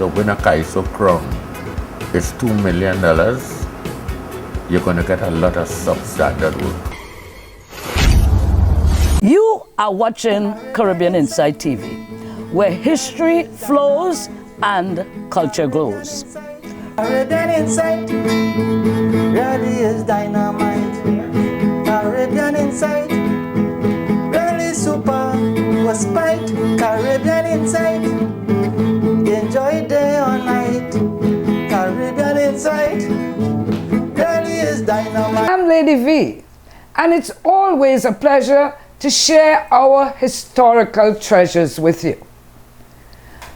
To win a Calypso crown, it's $2 million. You're going to get a lot of substandard work. You are watching Caribbean Insight TV, where history flows and culture glows. Caribbean Insight really is dynamite. Caribbean Insight really super was spite. Caribbean Insight enjoy day or night. Caribbean Insight really is dynamite. I'm Lady V, and it's always a pleasure to share our historical treasures with you.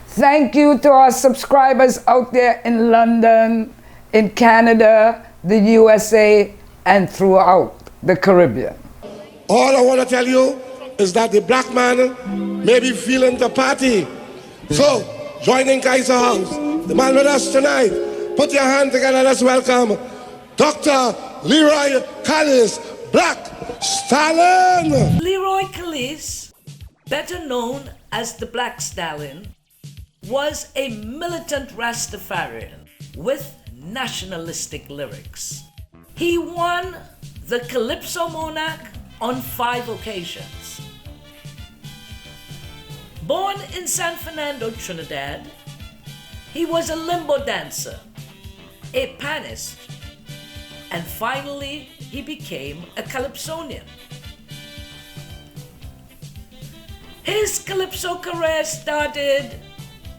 Thank you to our subscribers out there in London, in Canada, the USA, and throughout the Caribbean. All I want to tell you is that the black man may be feeling the party. So, joining Kaiser House, the man with us tonight, put your hands together, let's welcome Dr. Leroy Calliste, Black Stalin. Leroy Calliste, better known as the Black Stalin, was a militant Rastafarian with nationalistic lyrics. He won the Calypso monarch on 5 occasions. Born in San Fernando, Trinidad, he was a limbo dancer, a panist, and finally he became a Calypsonian. His Calypso career started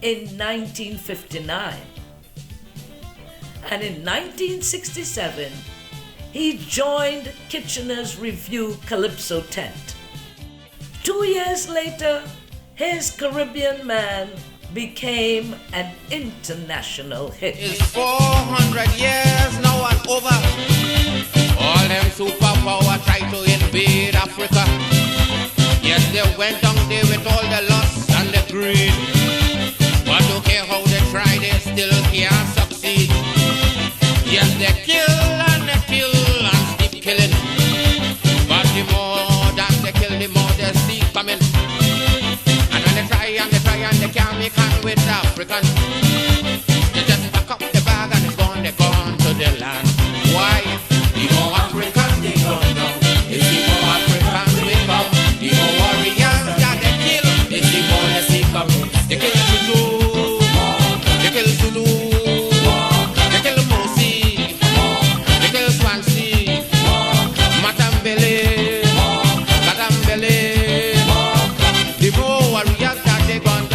in 1959, and in 1967 he joined Kitchener's revue Calypso tent. 2 years later, his Caribbean Man became an international hit. It's 400 years now and over. All them superpower try to invade Africa. Yes, they went down there with all the lust and the greed. But don't care how they try, they still can't succeed. Yes, they kill and keep killing. But the more that they kill, the more they see coming. And when they try and they can't make hand with Africans, they just pack up the bag and they're gone to the land. Why? The more Africans they gone down, it's the more Africans we come. The more warriors that they kill, it's the more they see coming. They kill Zulu, they kill Zulu, they kill Mosi, they kill Swansea, Matambele, Matambele. The more warriors that they gone down.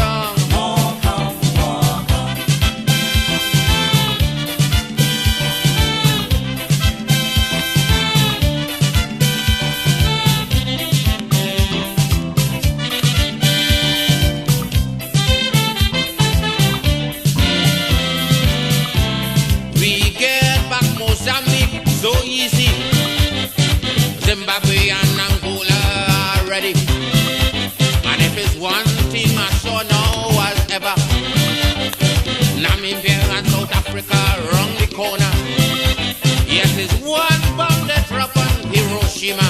We get back Mozambique so easy. Zimbabwe and Angola are ready. And if it's one thing I saw now as ever, Namibia and South Africa around the corner. Yes, it's one bomb they drop on Hiroshima,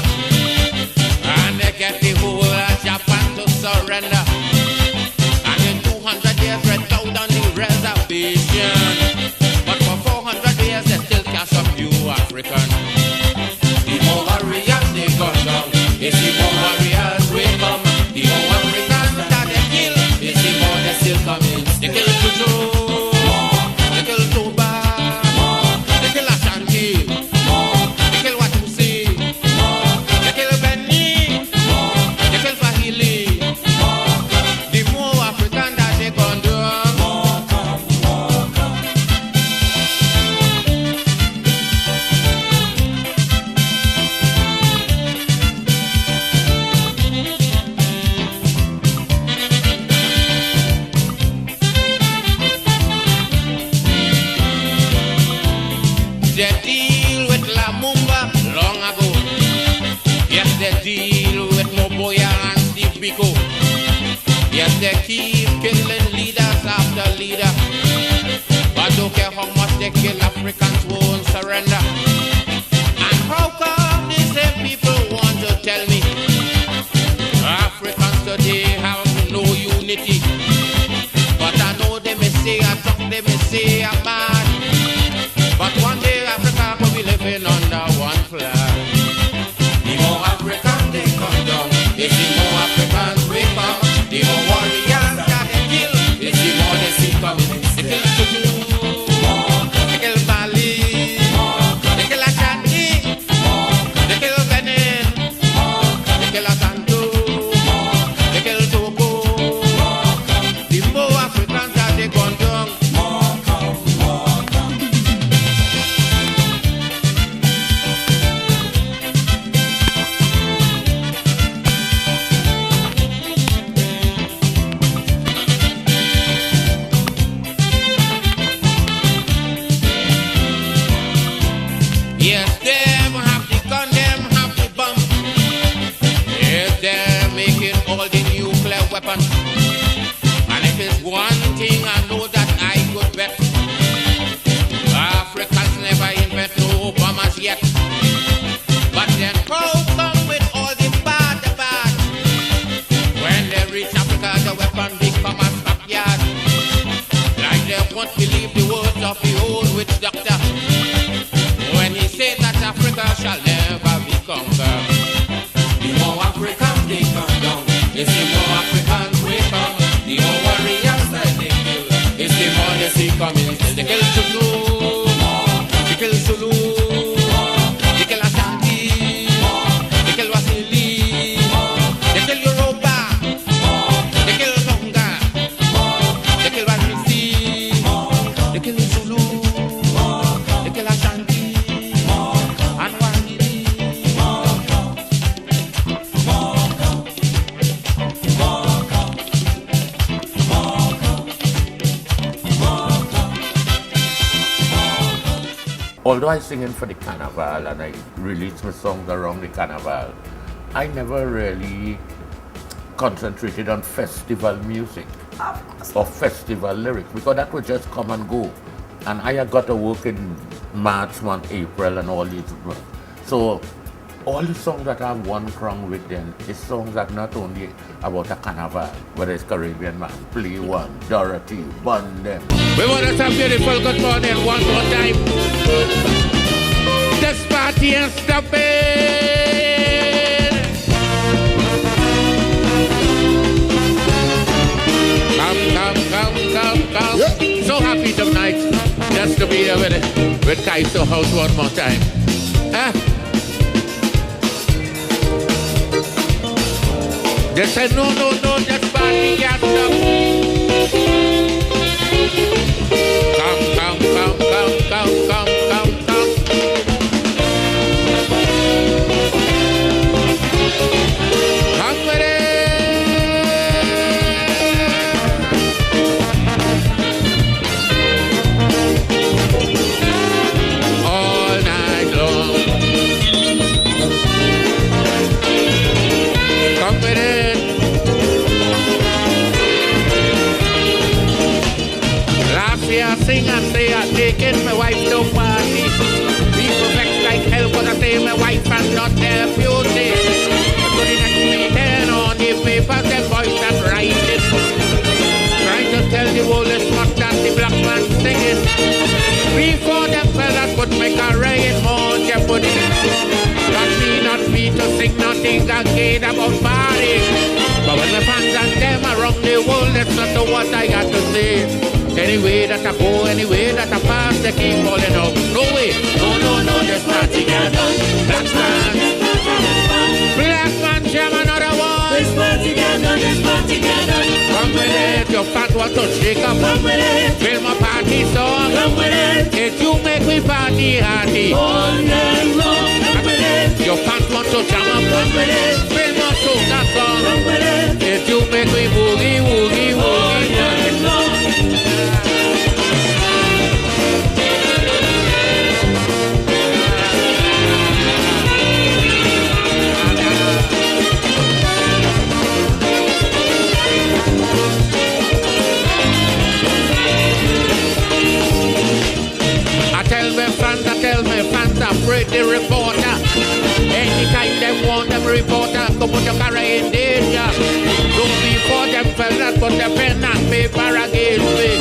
and they get the whole of Japan to surrender. And in 200 years, they down on the reservation. But for 400 years, they still can't subdue African. The more warriors they go down, it's the more warriors we come. The more Africans that they kill, it's the more they still coming. They kill Tutu, they kill Toba, they kill Ashanti, they kill Watusi, they kill Beni, they kill Fahili. The more African that they gone down. They deal with Lumumba long ago. Yes, they deal with Moboya and Steve Biko. Yes, they keep killing leaders after leader. But don't care how much they kill, Africans won't surrender. And how come these same people want to tell me Africans today have no unity? But I know they may say I don't they may say are bad. But one day Africa will be living under one flag. The more Africans they come down, it's the more Africans we come. The more warriors that they kill, it's the more they see coming. They kill Tutu, they kill Bali, they kill Ashanti, they kill Benin, they kill Asanto, they kill TUCO. The more Africans that they come down. Yes, them have the gun, them have the bomb. Yes, they're making all the nuclear weapons. And if it's one thing I know that I could bet, Africans never invent no bombers yet. But then how come with all the bad, when they reach Africa, the weapon become a stockyard. Like they won't believe the words of the old witch doctor when he said that Africa shall never be conquered. The more Africans they come down, it's the more Africans we come. The more warriors that they kill, it's the more they see coming. They kill Tutu, they kill Zulu, they kill Ashanti, they kill Wasili, they kill Yoruba, they kill Tonga, they kill Wanisi, they kill Zulu, they kill Ashanti, and Wahili. Although I singing for the carnival and I release my songs around the carnival, I never really concentrated on festival music or festival lyrics because that would just come and go. And I got to work in March, month, April and all these. So all the songs that have one crown with them is songs that not only about a carnival, whether it's Caribbean man, Play One, Dorothy, Bun them. We want to have beautiful good morning one more time. This party is stopping. Come. Yeah. So happy tonight just to be here with Calypso House one more time. Huh? They said no, this party can't stop. Come. Come with it. All night long. Come with it. Last year I sing and say I taking my wife to party. People vex like hell but I say my wife and not their beauty. So the next meeting on the paper the voice that writing, trying to tell the whole smart that the black man singing. Before them fellas would make a rain more jeopardy. Not me to sing nothing again about party. But when the fans and them around the world, that's not what I got to say. Anyway that I go, anyway that I pass, they keep falling out. No way, no, this party can't done. Black man, jam another one. This party can't done. Come with it, your fat want to shake up. Come with it, feel my party song. Come with it, if you make me party hearty. All night long. Come with it, your fat want to jam up. Come with it, feel my soca song. Come with it, if you make me boogie. All night long. Tell me fans afraid the reporter. Anytime they want them reporter, go put your car in danger. Don't be for them fellas, put the pen and paper against me.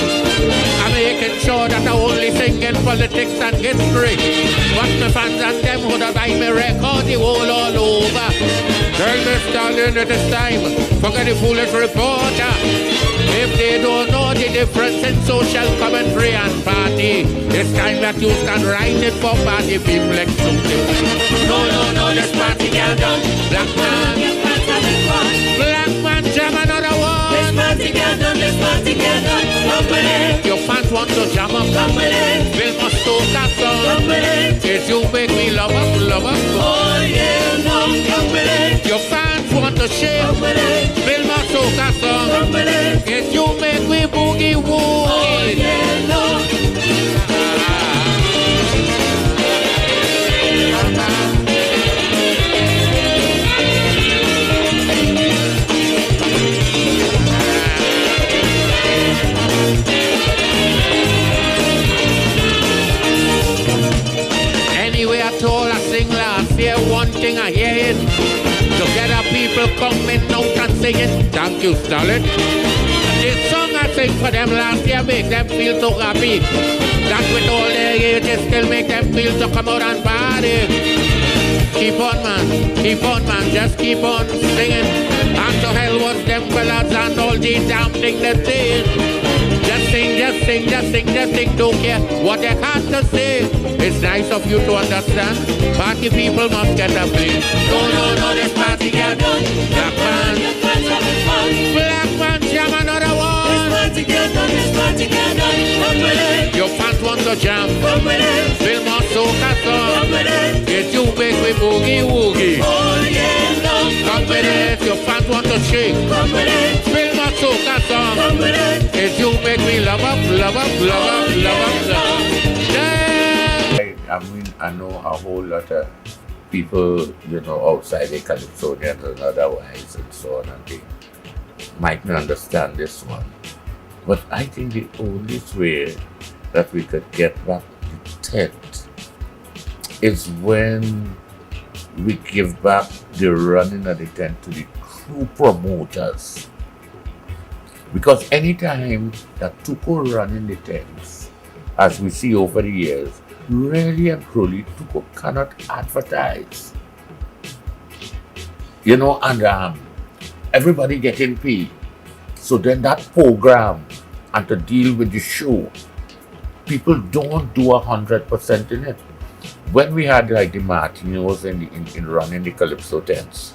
I make sure that I only sing in politics and history. But my fans and them would have buy me record the whole all over. Tell me, Stalin, it is time. Forget the foolish reporter. If they don't know the difference in social commentary and party, it's time that you can write it for party people exclusive. No, this party can't done. Black man, black man, jam another one. This party can't done, this party can't done. Come with it. Your fans want to jam up. Come with it. Bill must talk that song. Come with it. It's you make me love up, love up. Oh yeah, no, come with it. Your fans want to shake. Come with it. Bill must talk that song. Come with it. It's you make me boogie woogie. Oh yeah, no. Anyway, I told I sing last year, one thing I hear it. Together people coming out and singing, thank you, Stalin. This song I sing for them last year make them feel so happy. That with all their ages still make them feel to come out and party. Keep on man, just keep on singing. And to hell was them fellas and all the damn thing they say. Just sing, don't care what they have to say. It's nice of you to understand. Party people must get a play. No, this party get done. Black man, jam another one. This party get done, come with it. Your fans want to jam, come with it. Film or soca song, come with it. It's you make me boogie woogie. Oh yeah, no, come with it. Your fans want to shake, come with it. Film or soca song, come with it. It's you make me love up. Yeah. I mean, I know a whole lot of people, outside the Calypsonians and otherwise and so on, and they might not understand this one. But I think the only way that we could get back the tent is when we give back the running of the tent to the true promoters. Because anytime that TUCO running the tents, as we see over the years, really and truly TUCO cannot advertise. And everybody getting paid. So then that program and to deal with the show, people don't do 100% in it. When we had like the Martinos in running the Calypso tents,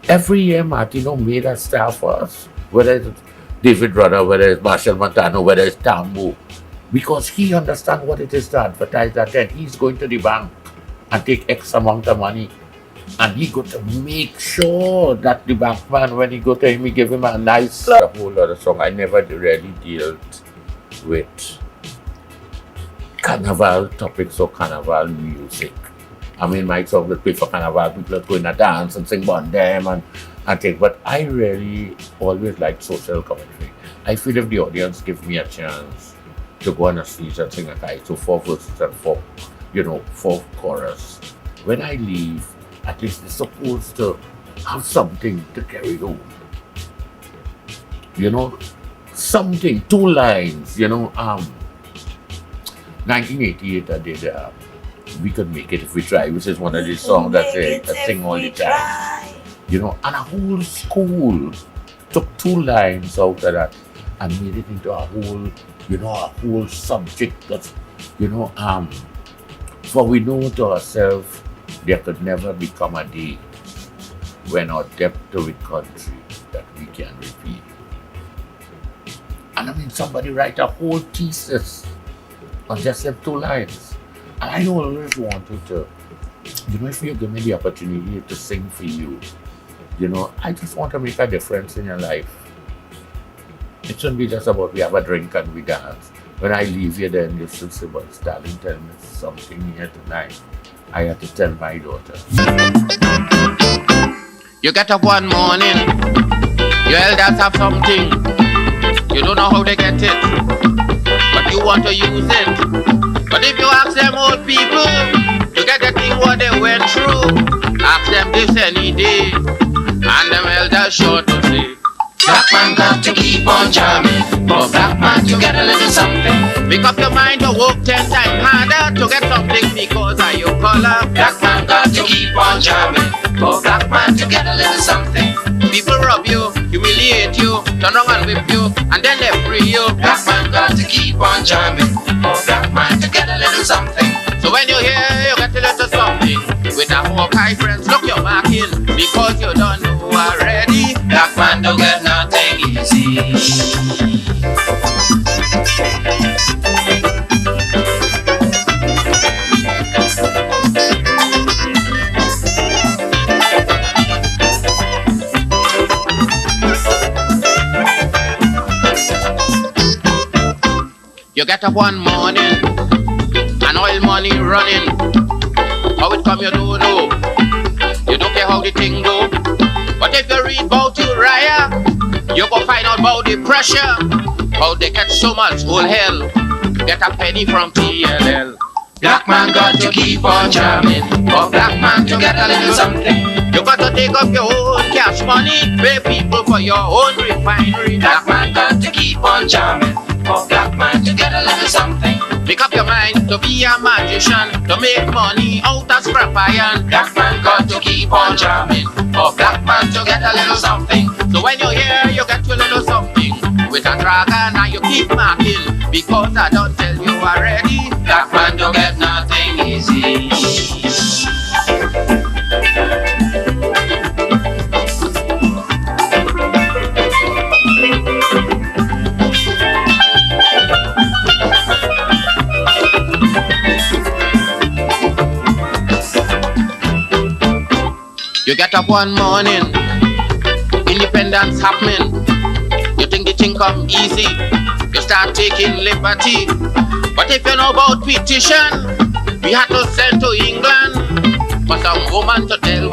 every year Martino made a star for us, whether it's David Rudder, whether it's Marshall Montano, whether it's Tambo, because he understands what it is to advertise that tent. He's going to the bank and take X amount of money, and he got to make sure that the bank man, when he go to him, he give him a nice a whole lot of song. I never really dealt with carnival topics or carnival music. I mean, my song would play for carnival, people are going to dance and sing on them and things, but I really always like social commentary. I feel if the audience give me a chance to go on a stage and sing a kite, so 4 verses and 4 chorus, when I leave, at least they're supposed to have something to carry home. Something, 2 lines, 1988 I did We Could Make It If We Try, which is one of the songs that I sing all the time. And a whole school took 2 lines out of that and made it into a whole subject that's, for we know to ourselves there could never become a day when our debt to the country that we can repeat. And I mean, somebody write a whole thesis on just them 2 lines. And I always wanted to, if you give me the opportunity to sing for you, I just want to make a difference in your life. It shouldn't be just about we have a drink and we dance. When I leave here, then you should say, but Stalin, tell me something here tonight. I have to tell my daughter. You get up one morning, your elders have something. You don't know how they get it, but you want to use it. But if you ask them old people, you get the thing what they went through. Ask them this any day, and them elders sure to say, Black man got to keep on jamming. For black man to get a little something. Make up your mind to work 10 times harder to get something because of your color. Black man got to keep on jamming. For black man to get a little something. People rob you, humiliate you, turn around and whip you, and then they free you. Black man got to keep on jamming. For black man to get a little something. So when you hear you get a little something with a Hawkeye friends, look your back in because you don't know already. Black man don't get nothing easy. You get up one morning, and oil money running. How it come you don't know. You don't care how the thing go. But if you read about Uriah, you go find out about the pressure. How they catch so much whole hell. Get a penny from TLL. Black man got to keep on jamming. For black man to get a little something. You got to take up your own cash money, pay people for your own refinery. Black man got to keep on jamming. For black man to get a little something. Make up your mind to be a magician, to make money out of scrap iron. Black man got to keep on jamming. For black man to get a little something. So when you hear you get a little something with a dragon and you keep marking, because I don't tell you already. Black man don't get nothing easy. You get up one morning, independence happening. You think the thing come easy, you start taking liberty. But if you know about petition, we had to send to England for some woman to tell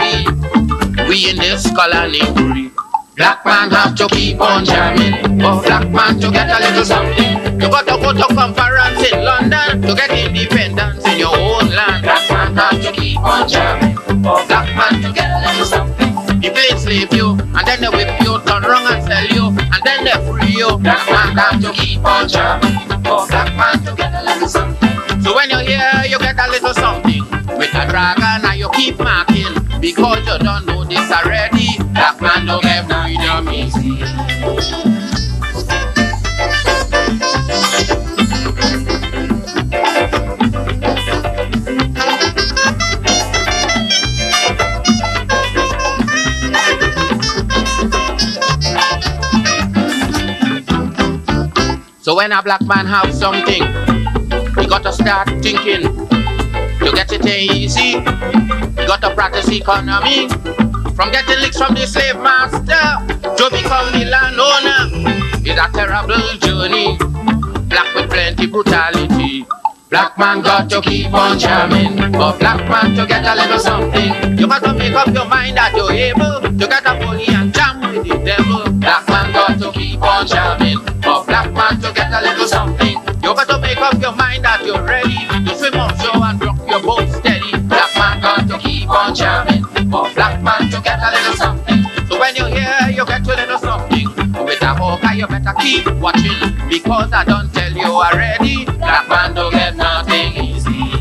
we in this colony. Black man have to keep on jamming. For black man to get a little something. You got to go to conference in London to get independence in your own land. Black man have to keep on jamming. For black man to get a little something. People enslave you, and then they whip you, turn wrong and sell you, and then they free you. Black man have to keep on jamming. For black man to get a little something. So when you hear you get a little something with a dragon and you keep marking, because you don't know this already. Black man don't get freedom easy. So when a black man have something, he got to start thinking. To get it easy, you got to practice economy. From getting licks from the slave master to become the landowner is a terrible journey. Black with plenty brutality. Black man got to keep on jamming. For black man to get a little something. You got to make up your mind that you're able to get a bully and jam with the devil. Black man got to keep on jamming. For black man to get a little something. You got to make up your mind that you're ready to swim on shore and rock your boat steady. Black man got to keep on jamming. For black man to get a little something. So when you hear you get a little something with a Hawkeye, you better keep watching, because I don't tell you already. Black man don't get nothing easy.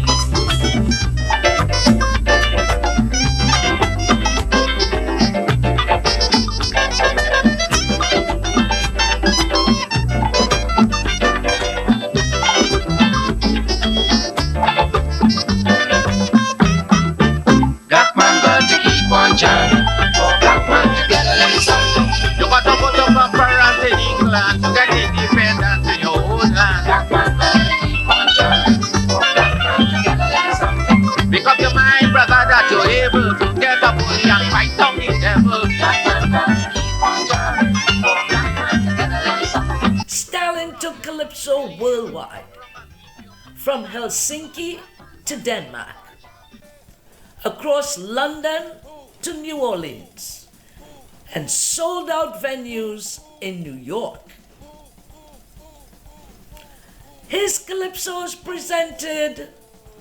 Black man got to keep on jamming. For black man to get a little something. You got to go to conference in England to get independence in your own land. Black man got to keep on jamming. For black man to get a little something. Make up your mind, brother, that you're able to get a bully and fight down the devil. Black man got to keep on jamming. For black man to get a little something. Stalin took Calypso worldwide, from Helsinki to Denmark, across London to New Orleans, and sold out venues in New York. His Calypsos presented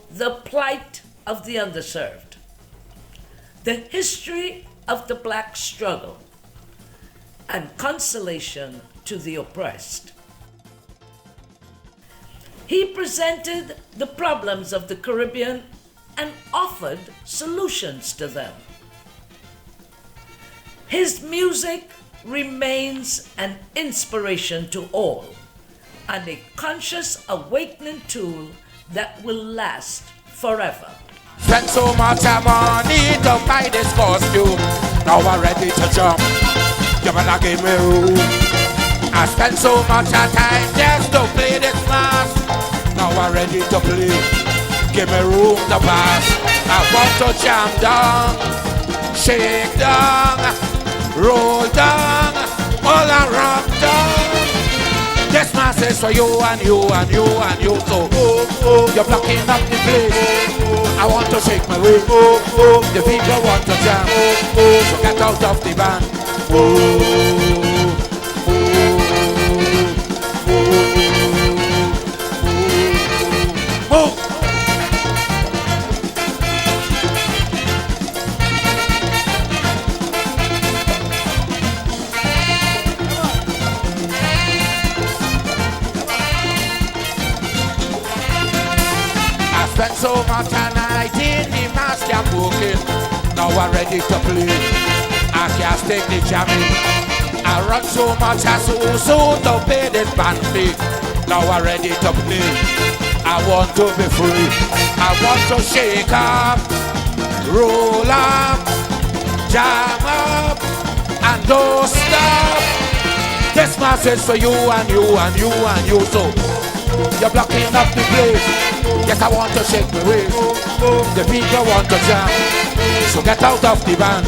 the plight of the underserved, the history of the black struggle, and consolation to the oppressed. He presented the problems of the Caribbean and offered solutions to them. His music remains an inspiration to all and a conscious awakening tool that will last forever. Spent so much money to buy this costume. Now I'm ready to jump. You better give me room. I spent so much time just to play this mask. Now I'm ready to play. Give me room to pass. I want to jam down, shake down, roll down, all around down. This mask is for you and you and you and you. So you're blocking up the place. I want to shake my way. The people want to jam. So get out of the band. Move. I spent so much night in the master booking. Now I'm ready to play. I can't take the jamming. I run so much I so to pay this band fee. Now I'm ready to play. I want to be free. I want to shake up, roll up, jam up, and don't stop. This mass is for you and you and you and you. So you're blocking up the place. Yes, I want to shake my waist. The people want to jam. So get out of the band.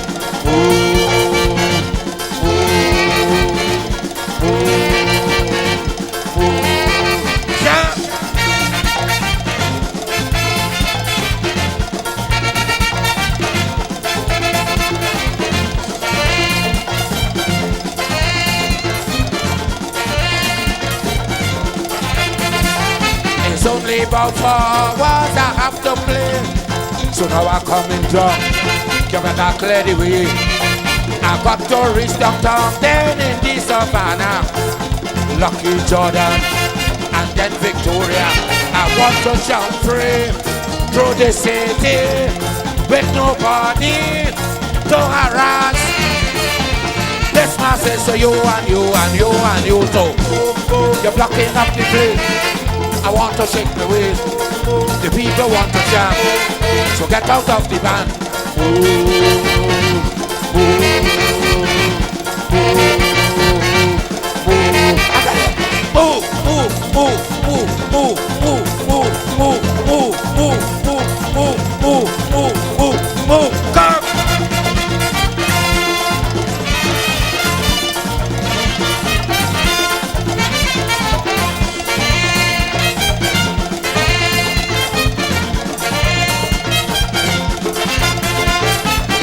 Jam. It's only about 4 hours I have to play. So now I'm coming drunk. You better clear the way. I got to reach downtown, then in the Savannah, Lucky Jordan, and then Victoria. I want to jump free through the city with nobody to harass. This mass is for you and you and you and you. So you're blocking up the place. I want to shake the waist. The people want to jam. So get out of the band. Come.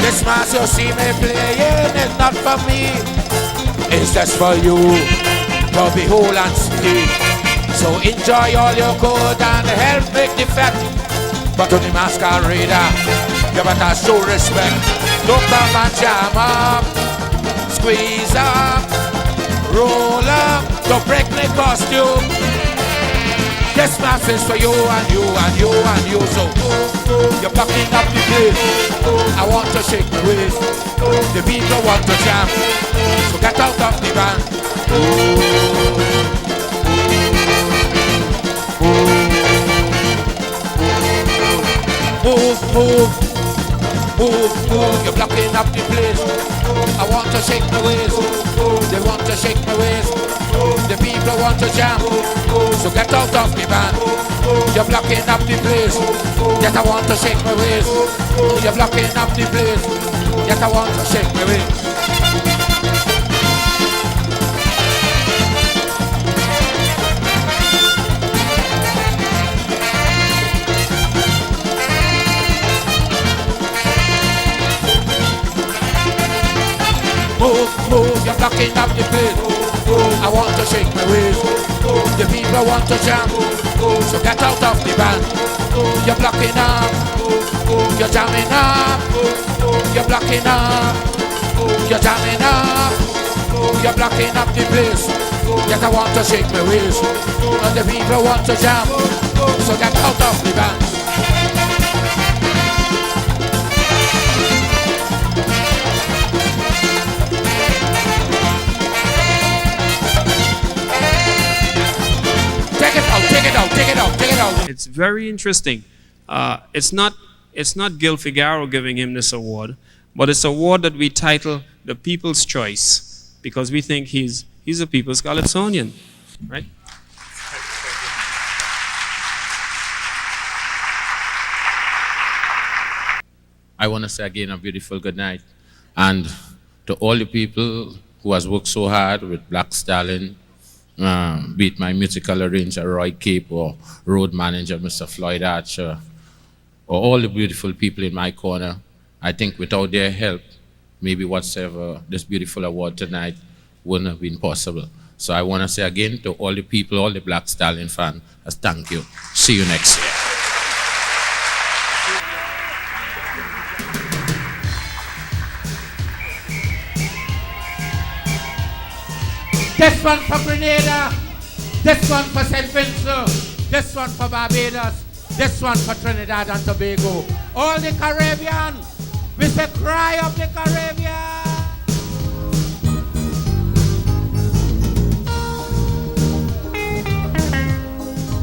This mass you see me playing is not for me. It's just for you to behold and see. So enjoy all you could and help make the fat. But to the masquerader, you better show respect. Don't come and jam up, squeeze up, roll up, don't break the costume. This mass is for you and you and you and you. So you're blocking up the place. I want to shake the waist. The people want to jam. So get out of the band. Move, move, move, move. You're blocking up the place. I want to shake my waist. They want to shake my waist. The people want to jam. So get out of the band. You're blocking up the place. Yes, I want to shake my waist. You're blocking up the place. Yes, I want to shake my waist. Move, move, you're blocking up the place. I want to shake my waist. The people want to jam. So get out of the band. You're blocking up. You're jamming up. You're blocking up. You're jamming up. You're blocking up the place. Yet I want to shake my waist. And the people want to jam. So get out of the band. Take it out, take it out, take it out, take it out. It's very interesting. It's not Gil Figaro giving him this award, but it's an award that we title the People's Choice because we think he's a People's Calypsonian, right? I want to say again a beautiful good night, and to all the people who has worked so hard with Black Stalin, be it my musical arranger Roy Cape or road manager Mr. Floyd Archer, or all the beautiful people in my corner. I think without their help, maybe whatsoever this beautiful award tonight wouldn't have been possible. So I want to say again to all the people, all the Black Stalin fans, thank you. See you next year. This one for Grenada, this one for St. Vincent, this one for Barbados, this one for Trinidad and Tobago. All the Caribbean, we say cry of the Caribbean.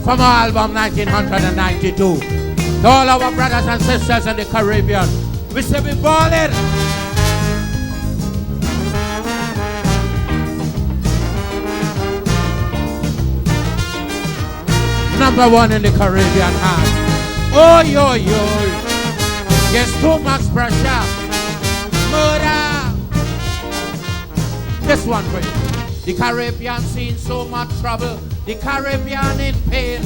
From our album 1992, to all our brothers and sisters in the Caribbean, we say we ballin'. Number one in the Caribbean heart. Oh, yo, yo. There's too much pressure. Murder. This one for you. The Caribbean seen so much trouble. The Caribbean in pain.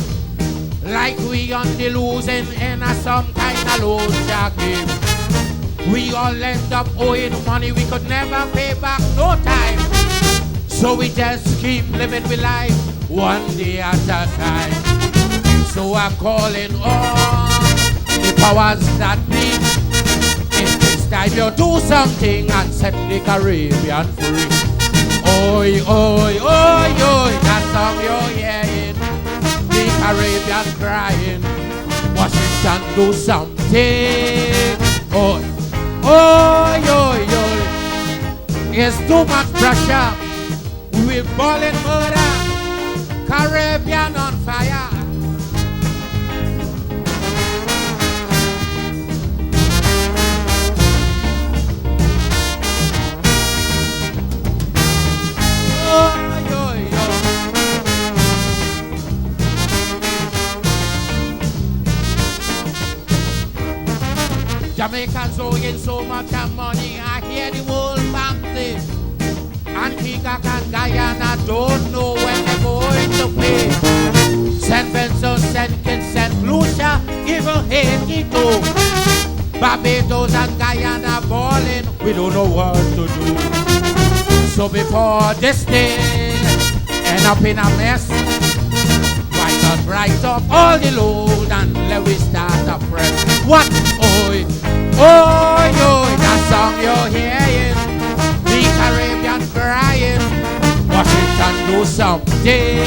Like we on the losing end of some kind of low-jack game. We all end up owing money we could never pay back no time. So we just keep living with life one day at a time. So I'm calling on the powers that be. In this time you do something and set the Caribbean free. Oi, oi, oi, oi, that song you're hearing. The Caribbean crying. Washington do something. Oi, oi, oi, oi. There's too much pressure. We're balling murder. Caribbean on fire. Jamaicans owing so much money, I hear the whole family. Antigua and Guyana don't know when they're going to pay. St. Vincent, St. Kitts, St. Lucia, even Haiti too. Barbados and Guyana balling, we don't know what to do. So before this thing end up in a mess, why not write up all the load and let we start afresh? What? Oi, oi, oi, that song you're hearing, the Caribbean crying, Washington do something.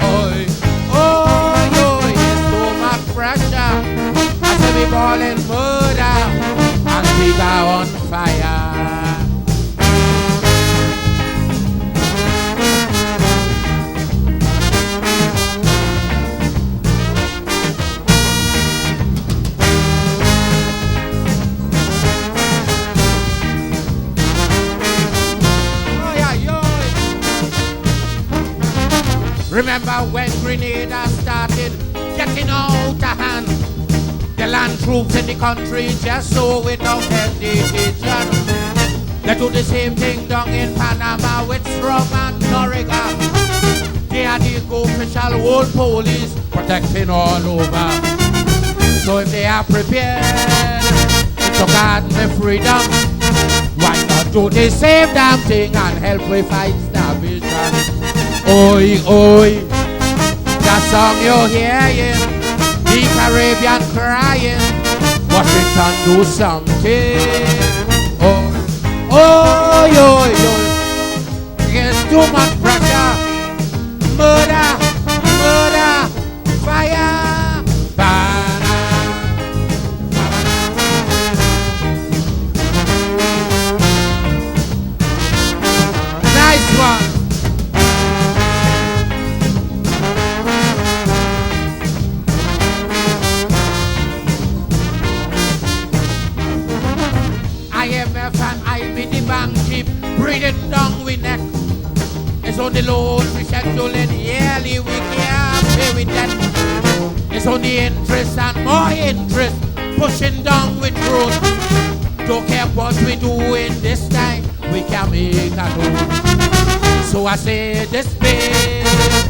Oi, oi, oi, there's too much pressure. I say we ballin' murder and we go on fire. Remember when Grenada started getting out of hand? The land troops in the country just so without hesitation. They do the same thing down in Panama with Strom and Noriga. They are the official world police protecting all over. So if they are prepared to guard the freedom, why not do the same damn thing and help we fight starvation? Oi, oi, that song you're hearing, the Caribbean crying, Washington do something. Oi, oi, oi, oi, too much pressure. Murder, murder, fire, fire. Nice one. IMF and I be the bank keep breathing down we neck. It's on the loan we scheduling yearly, we can't pay with that. It's on the interest and more interest, pushing down with growth. Don't care what we doing this time, we can make a move. So I say this bill,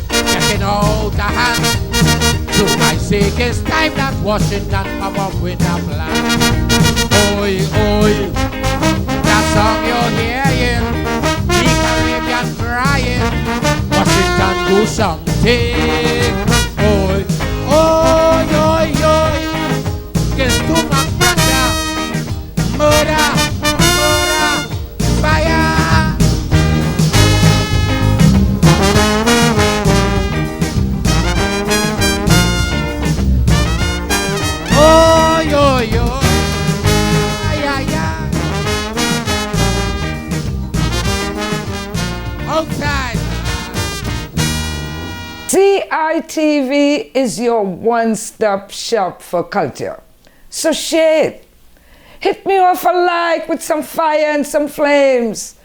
getting out of hand. So I say it's time that Washington come up with a plan. Oi, oi, that song you're hearing, the Caribbean crying, Washington do something. Oi, oi, oi, oi, it's too much pressure. Murder, murder, fire. Oi, oi, oi. Outside. CITV is your one-stop shop for culture. So share it. Hit me off a like with some fire and some flames.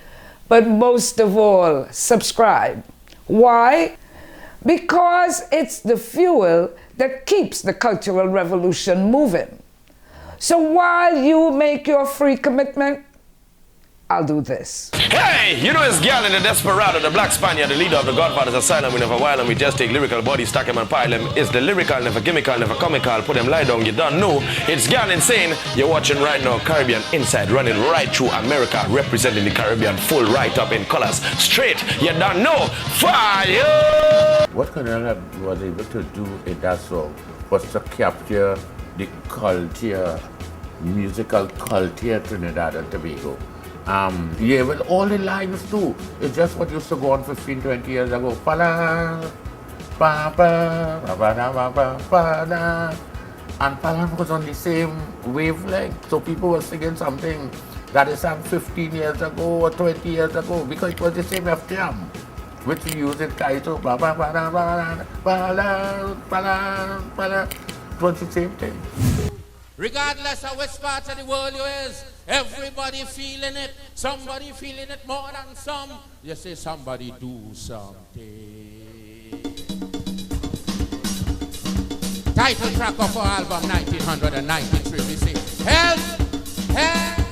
But most of all, subscribe. Why? Because it's the fuel that keeps the cultural revolution moving. So while you make your free commitment, I'll do this. Hey, you know it's Gal in the Desperado, the Black Spaniard, the leader of the Godfather's Asylum. We never while and we just take lyrical bodies, stack them and pile them. It's the lyrical, never gimmickal, never comical. Put them lie down, you don't know. It's Gal Insane. You're watching right now Caribbean Inside, running right through America, representing the Caribbean full right up in colors. Straight, you don't know. Fire! What Cornelia was able to do in that song was to capture the culture, musical culture of Trinidad and Tobago. Yeah, with all the lines too. It's just what used to go on 15, 20 years ago. Pa-la, pa-pa, pa-pa-da-pa-pa, pa-da. And Palan was on the same wavelength. So people were singing something that is sang 15 years ago or 20 years ago because it was the same F jam, which we use in Calypso. It was the same thing. Regardless of which part of the world you is, everybody feeling it. Somebody feeling it more than some. You say somebody do something. Title track of our album 1993. We say, help, help.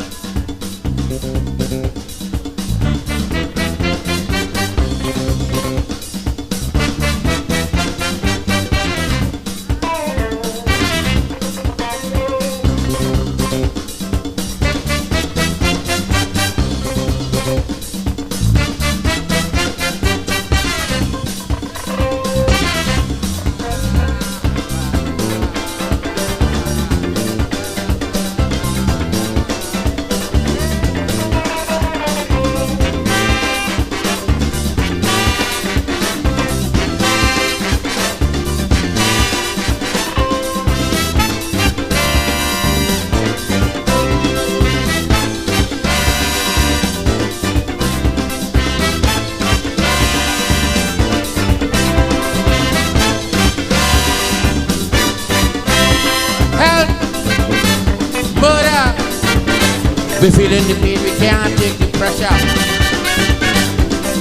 We feeling the pain, we can't take the pressure.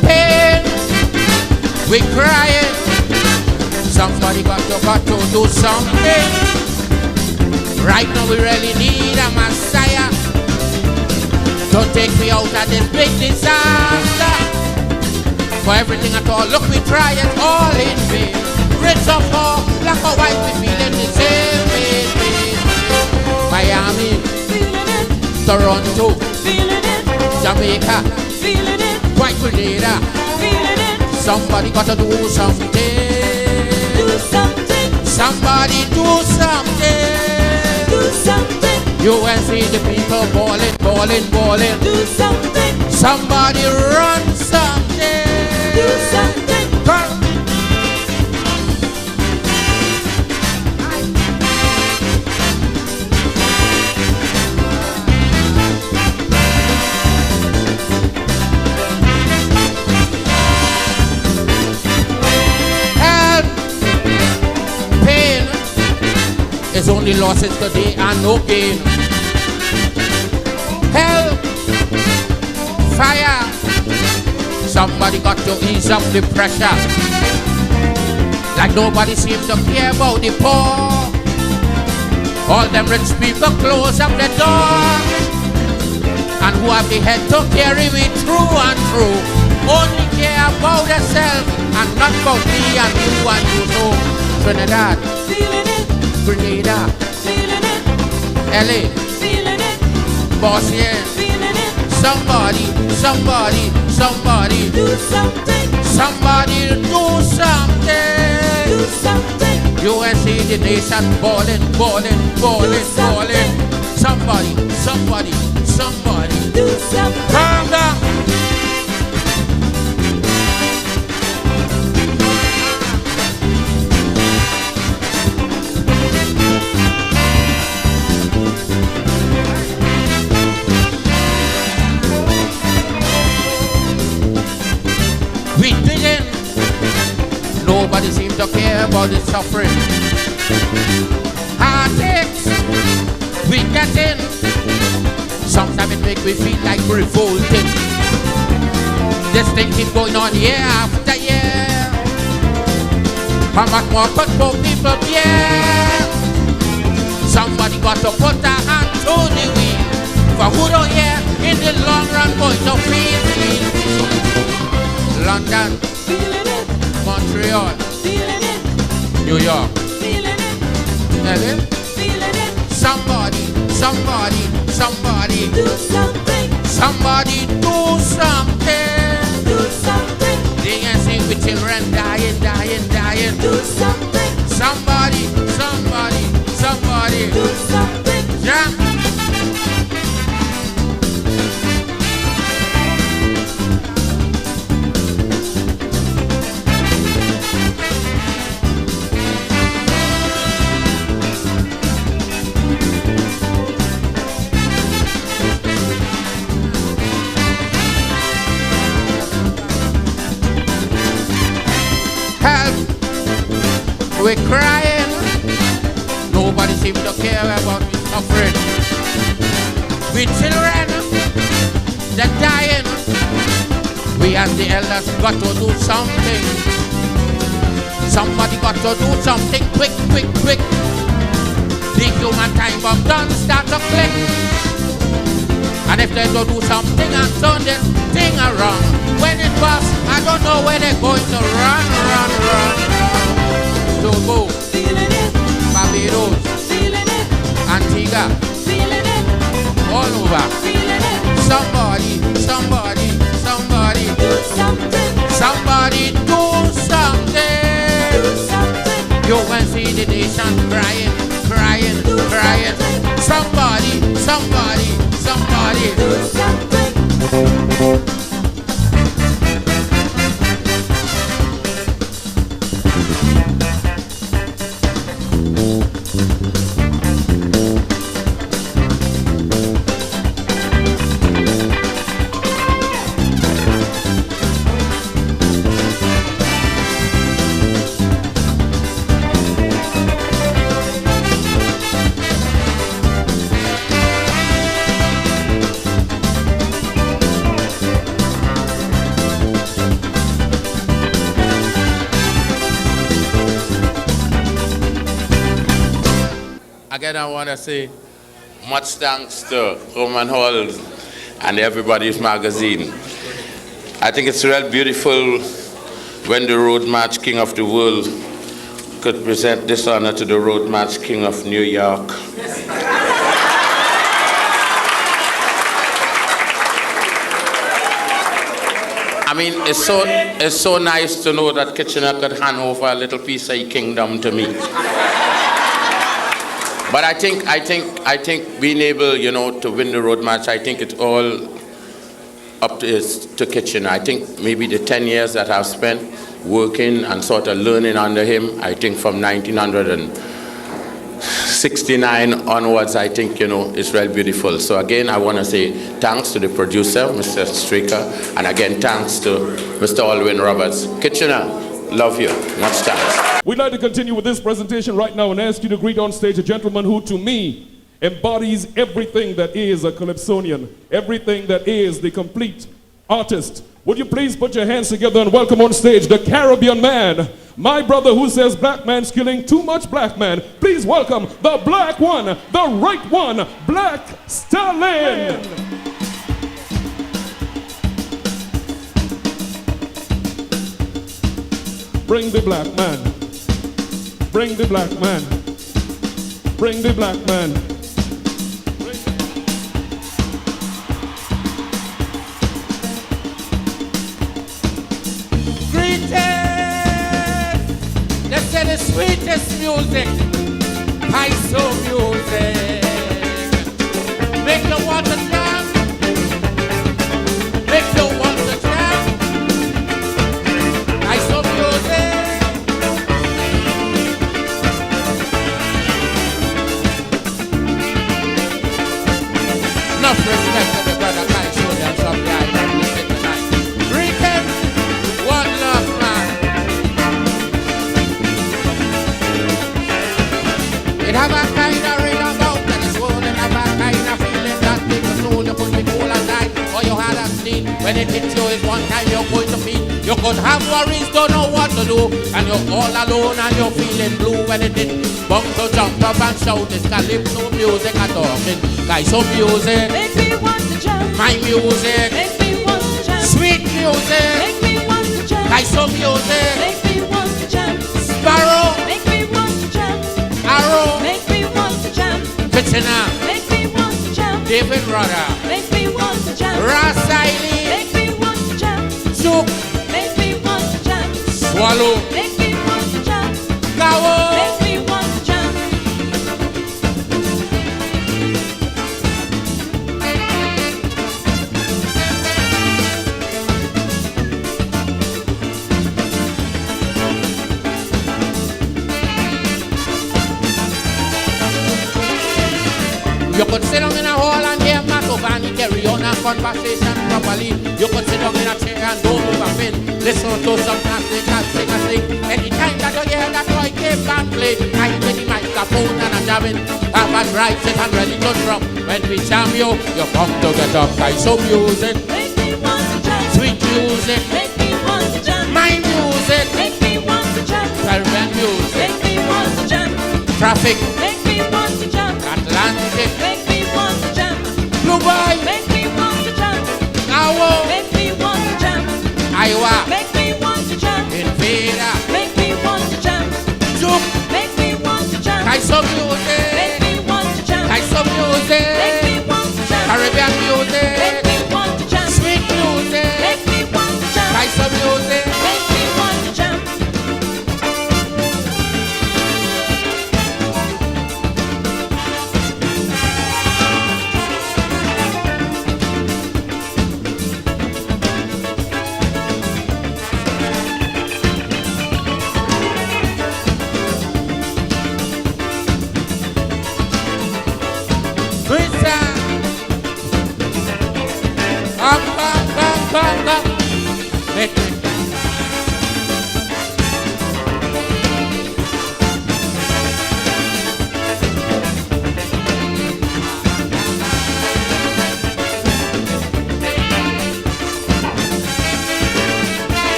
Pain, we crying. Somebody got to do something. Right now we really need a Messiah. Don't take me out of this big disaster. For everything at all, look, we try it all in vain. Rich or poor, black or white, we feeling the same way. Miami, Toronto, feeling it. Jamaica, feeling it. White Grenada, feeling it. Somebody got to do something. Do something. Somebody do something. Do something. You will see the people balling, balling, balling. Do something. Somebody run something. Do something. Come. Help. Pain is only losses today and no gain. Help. Fire. Somebody got to ease up the pressure. Like nobody seems to care about the poor. All them rich people close up the door. And who have the head to carry me through and through. Only care about themselves and not about me and you and you know. Trinidad, feeling it. Grenada, feeling it. LA, feeling it. Boston, feeling it. Somebody, somebody, somebody do something. Somebody do something. Do something. USA, the nation, ballin', ballin', ballin', ballin'. Somebody, somebody, somebody do something. Calm down. We digging. Nobody seems to care about the suffering. Heartaches. We getting. Sometimes it makes me feel like revolting. This thing keep going on year after year. How much more could poor people bear? Somebody got to put a hand to the wheel. For who don't hear, in the long run going to feel. London, feeling it. Montreal, feeling it. New York, feeling it. LA, feeling it. Somebody, somebody, somebody do something. Somebody do something. Do something. They can see with children dying, dying, dying. Do something. Somebody, somebody, somebody do something. Yeah. Help, we're crying. Nobody seems to care about the suffering. We children, they're dying. We as the elders got to do something. Somebody got to do something quick, quick, quick. The human time bomb done start to click. And if they don't do something and turn this thing around, when it busts, I don't know where they're going to run, run, run, run. TUCO, feeling it. Barbados, feeling it. Antigua, feeling it. All over, feeling it. Somebody, somebody, somebody do something. Somebody do something. Do something. You can see the nation crying, crying, do crying. Something. Somebody, somebody, somebody do something. Again, I want to say much thanks to Roman Hall and Everybody's Magazine. I think it's real beautiful when the Road March King of the World could present this honor to the Road March King of New York. I mean, it's so nice to know that Kitchener could hand over a little piece of his kingdom to me. But I think being able, to win the road march, I think it's all up to Kitchener. I think maybe the 10 years that I've spent working and sort of learning under him, I think from 1969 onwards, I think, it's really beautiful. So again, I want to say thanks to the producer, Mr. Straker, and again, thanks to Mr. Alwyn Roberts. Kitchener, love you. Much thanks. We'd like to continue with this presentation right now and ask you to greet on stage a gentleman who, to me, embodies everything that is a Calypsonian, everything that is the complete artist. Would you please put your hands together and welcome on stage the Caribbean man, my brother who says black man's killing too much black man. Please welcome the black one, the right one, Black Stalin. Bring the black man. Bring the black man. Bring the black man. Let's say the sweetest music, Calypso music. Make the water jam, make the water jam. Calypso music. Enough respect to the brother Calypsonian from the island. Listen tonight. Greet him, one love man. It have a kind of rhythm about that is world and have a kind of feeling that people know you could be cool and night or you had a sleep. When it hits you is one time you're going to feel. You could have worries, don't know what to do, and you're all alone and you're feeling blue when it hits. Bump to jump up and shout, it's Calypso music I'm talking. Calypso music, make me want to jump. My music, make me want to jump. Sweet music, make me want to jump. Calypso music, make me want to jump. Sparrow, make me want to jump. Arrow, make me want to jump. Kitchener, make me want to jump. David Rudder, make me want to jump. Rasaili, make me want to jump. Zook, make me want to jump. Swallow, make me want to jump. Gawo, make me want to jump. You could sit down in a hall and hear Matovani carry on a conversation properly. You could sit down in a chair and don't move a pin. Listen to some classic and sing a sing. Anytime that you hear that Roy Calliste band play, I with the microphone and a jamming. Have a right sit and ready to drum. When we jam you, you come to get up. Calypso music, make me want to jump. Sweet music, make me want to jump. My music, make me want to jump. Caribbean music, make me want to jump. Traffic, make me want to jump. Atlantic, make me want to jump. Blue Boy, make me want to jump. Awo, make me want to jump. Iowa, make me want to jump. Invader, make me want to jump. Zook, make me want to jump. Calypso music, make me want to jump. Calypso music, make me want to jump. Caribbean music, make me want to jump. Sweet music, make me want to jump. Calypso music, make me want to jump.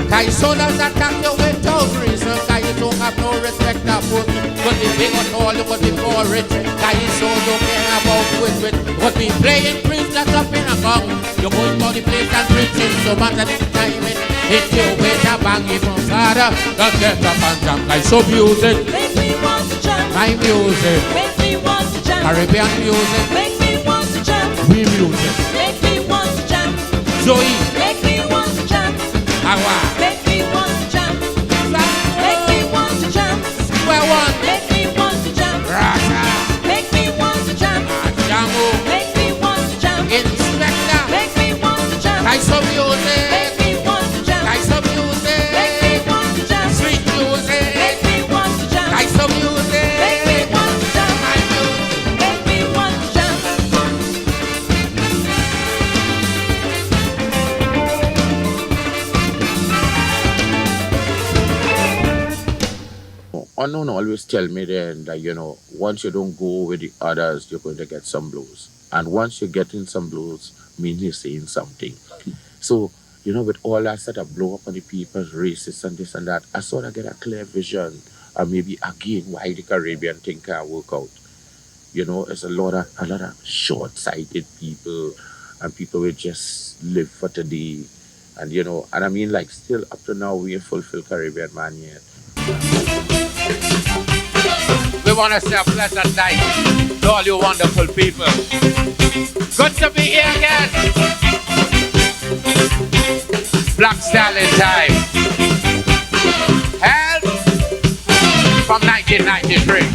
Calypso does attack you without reason. Calypso have no respect of person. Could be big or tall, you could be poor or rich. Calypso don't care about who is with. Could be playing princess up in a gong. You go to the place and preaching so much at the time it hit you with a bang even harder. Just get up and jump. Calypso music, make me want to jump. My music, make me want to jump. Caribbean music, make me want to jump. We music, make me want to jump. Zoe, make me want to jump. Awa, make me want to jump. Make me want to jump. Square one, make me want to jump. Rasa, make me want to jump. Jamu, make me want to jump. Inspector, make me unknown always tell me then that, once you don't go with the others, you're going to get some blows. And once you're getting some blows, means you're saying something. So, with all that sort of blow up on the people's races and this and that, I sort of get a clear vision and maybe again why the Caribbean thing can't work out. It's a lot of short-sighted people and people will just live for today. And and I mean, like, still up to now we ain't fulfilled Caribbean man yet. We want to say a pleasant night to all you wonderful people. Good to be here again. Black Stalin time. Help from 1993.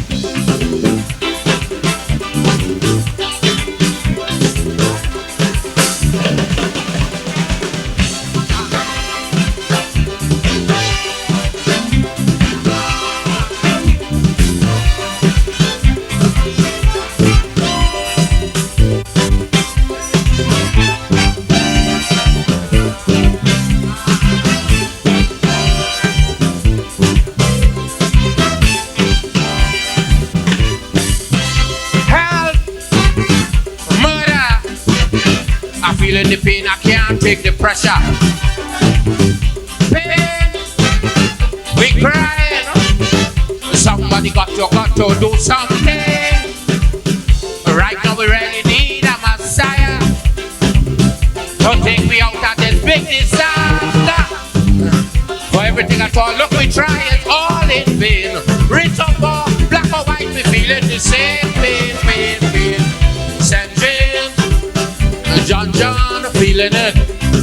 Feeling the pain, I can't take the pressure. Pain, we crying. Somebody got to do something. Right now we really need a Messiah to take me out of this big disaster. For everything at all, look, we try it all in vain. Rich or poor, black or white, we feeling the same pain. St. James, John, feeling it.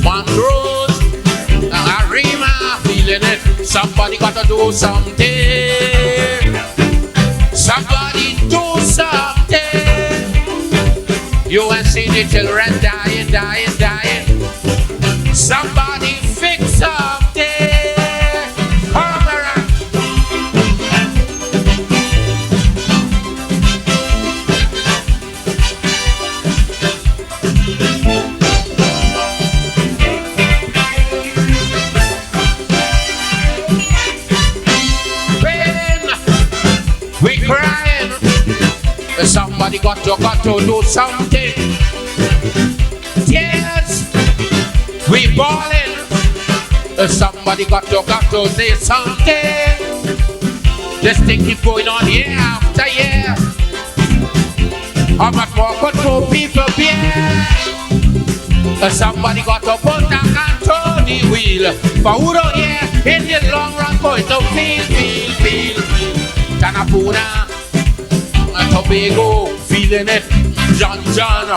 Montrose, Arima, feeling it. Somebody gotta do something. Somebody do something. You ain't seen the children dying. Somebody fix something. Come around. We crying. Somebody got to do something. Tears. We bawling. Somebody got to say something. This thing keep going on year after year. How much more control people bear? Somebody got to put a hand on the wheel. For who don't hear, in the long run going to feel. Tanapuna, Tobago, feeling it. John,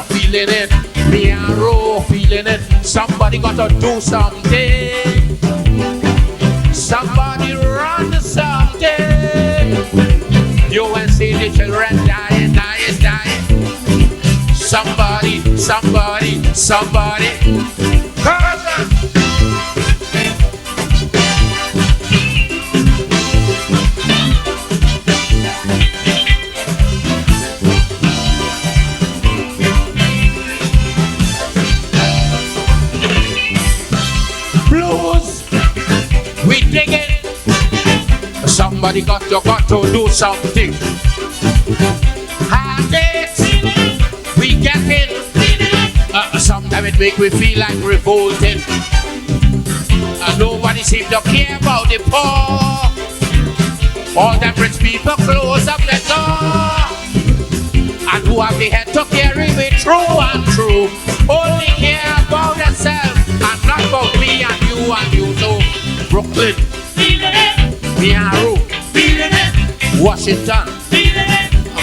feeling it. Miaro, feeling it. Somebody got to do something. Somebody run something. You ain't see the children dying. Somebody. Come on. We dig it. Somebody got to do something. Heartaches, we get it. Sometimes it make we feel like revolting. Nobody seems to care about the poor. All them rich people close up the door. And who have the head to carry me true and true. Only care about themselves and not about me and you. So Brooklyn, Miaro, Washington,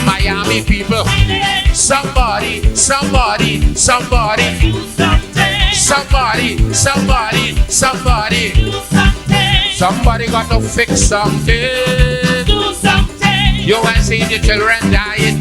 Miami people. Somebody got to fix something. Do something. You ain't seen the children dying.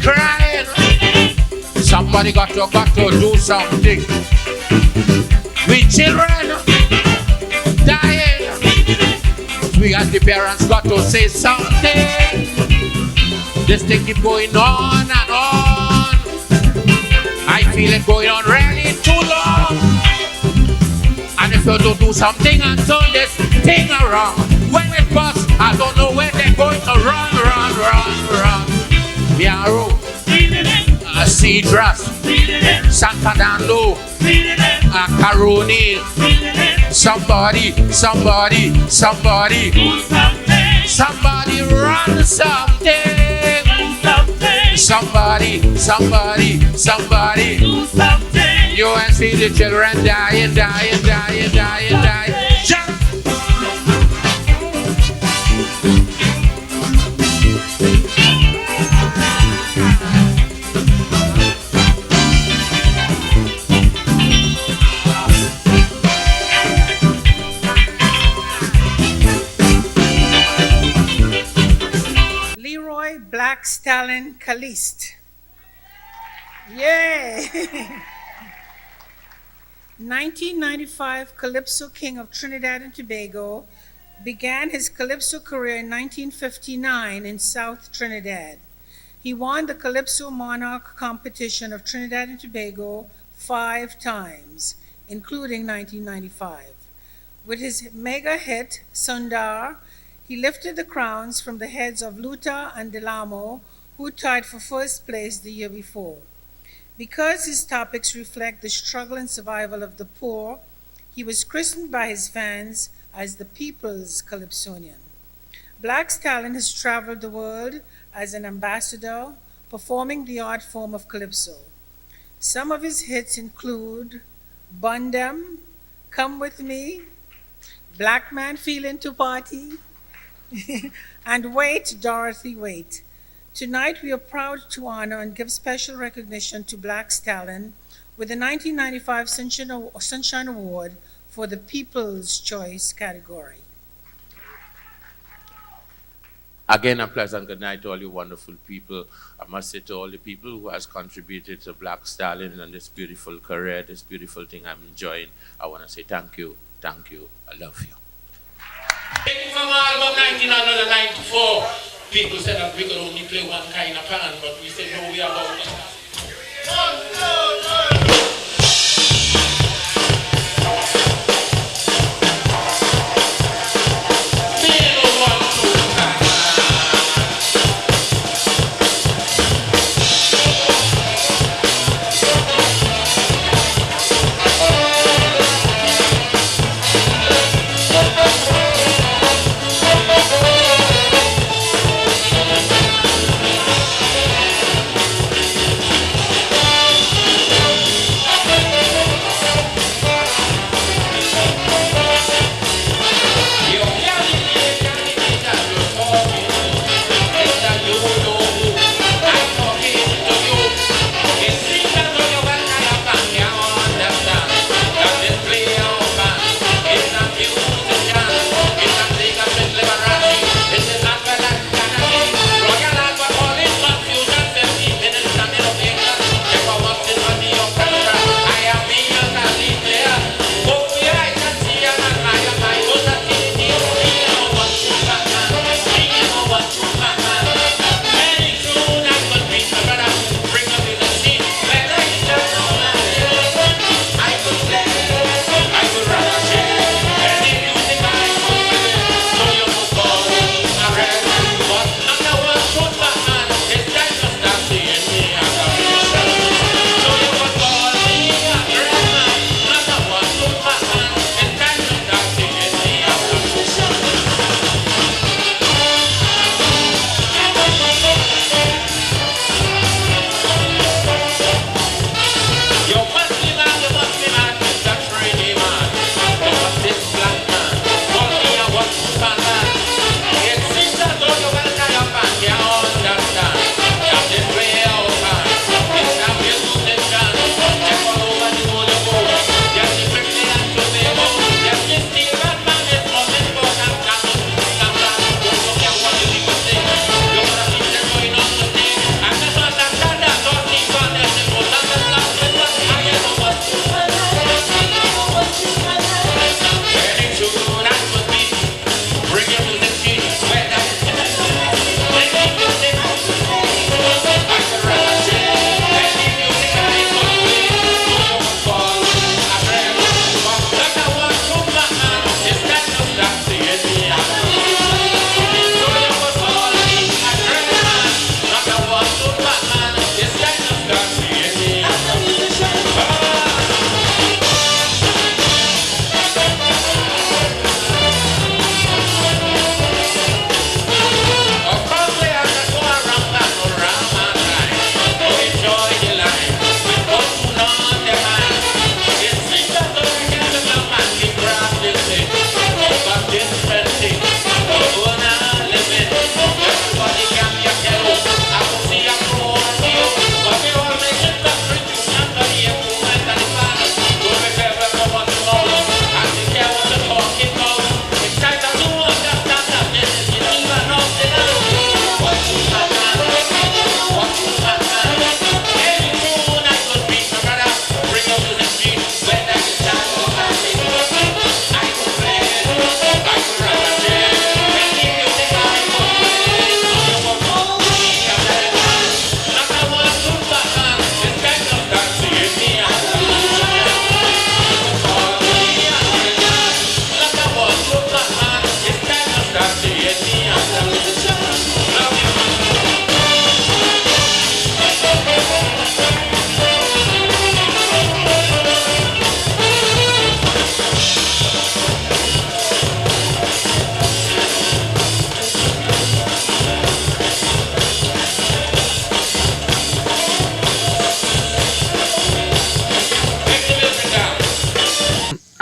crying. Somebody got to do something. We children dying. We as the parents got to say something. This thing keep going on and on. I feel it going on really too long. And if you don't do something and turn this thing around, when it busts, I don't know where they're going to run. Yarrow, Cedras, San Fernando, Caroni. Somebody run something. Somebody. You and see the children dying. Shut up. Leroy Black Stalin Calliste. Yay! 1995, Calypso King of Trinidad and Tobago, began his Calypso career in 1959 in South Trinidad. He won the Calypso Monarch competition of Trinidad and Tobago 5 times, including 1995. With his mega hit, Sundar, he lifted the crowns from the heads of Luta and Delamo, who tied for first place the year before. Because his topics reflect the struggle and survival of the poor, he was christened by his fans as the People's Calypsonian. Black Stalin has traveled the world as an ambassador, performing the art form of Calypso. Some of his hits include Bundem, Come With Me, Black Man Feelin to Party, and Wait, Dorothy, Wait. Tonight, we are proud to honor and give special recognition to Black Stalin with the 1995 Sunshine Award for the People's Choice category. Again, a pleasant good night to all you wonderful people. I must say to all the people who has contributed to Black Stalin and this beautiful career, this beautiful thing I'm enjoying, I want to say thank you, I love you. From album 1994, people said that we could only play one kind of pan, but we said no, we are about it.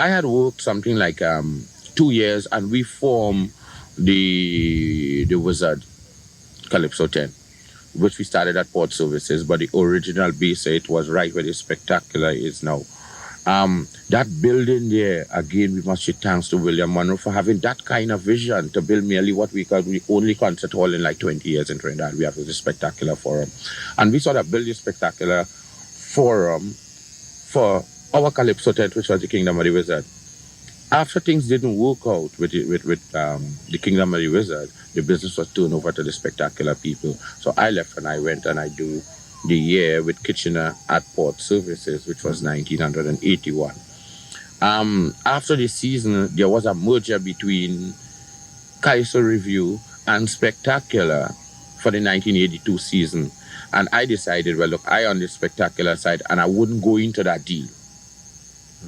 I had worked something like 2 years, and we formed the Wizard Calypso 10, which we started at Port Services, but the original base, it was right where the Spectacular is now. That building there, again, we must say thanks to William Monroe for having that kind of vision to build merely what we call the only concert hall in like 20 years in Trinidad. We have the Spectacular Forum. And we sort of built the Spectacular Forum for our Calypso tent, which was the Kingdom of the Wizard. After things didn't work out with the Kingdom of the Wizard, the business was turned over to the Spectacular people. So I left and I went and I do the year with Kitchener at Port Services, which was 1981. After the season, there was a merger between Calypso Review and Spectacular for the 1982 season. And I decided, well, look, I on the Spectacular side, and I wouldn't go into that deal.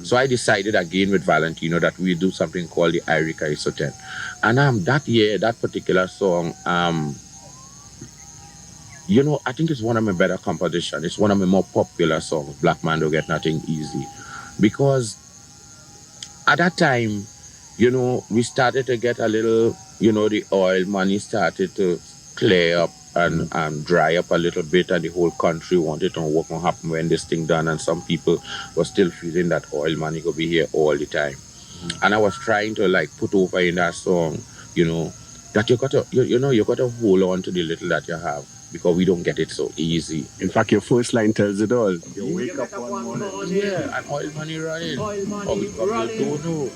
So I decided again with Valentino that we do something called the Irie Calypso 10. And that year, that particular song, you know, I think it's one of my better compositions. It's one of my more popular songs, Black Man Don't Get Nothing Easy. Because at that time, you know, we started to get a little, you know, the oil money started to clear up and dry up a little bit, and the whole country wanted to know what will happen when this thing done, and some people were still feeling that oil money could be here all the time. And I was trying to like put over in that song, you know, that you got to hold on to the little that you have, because we don't get it so easy. In fact, your first line tells it all. You wake up one morning, yeah, and oil money running. How it come, you don't know.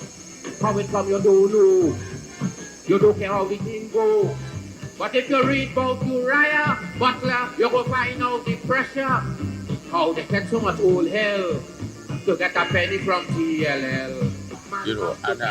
How it come, you don't know. You don't care how the thing go. But if you read about Uriah Butler, you will find out the pressure. How they get so much old hell to get a penny from TLL. You know, and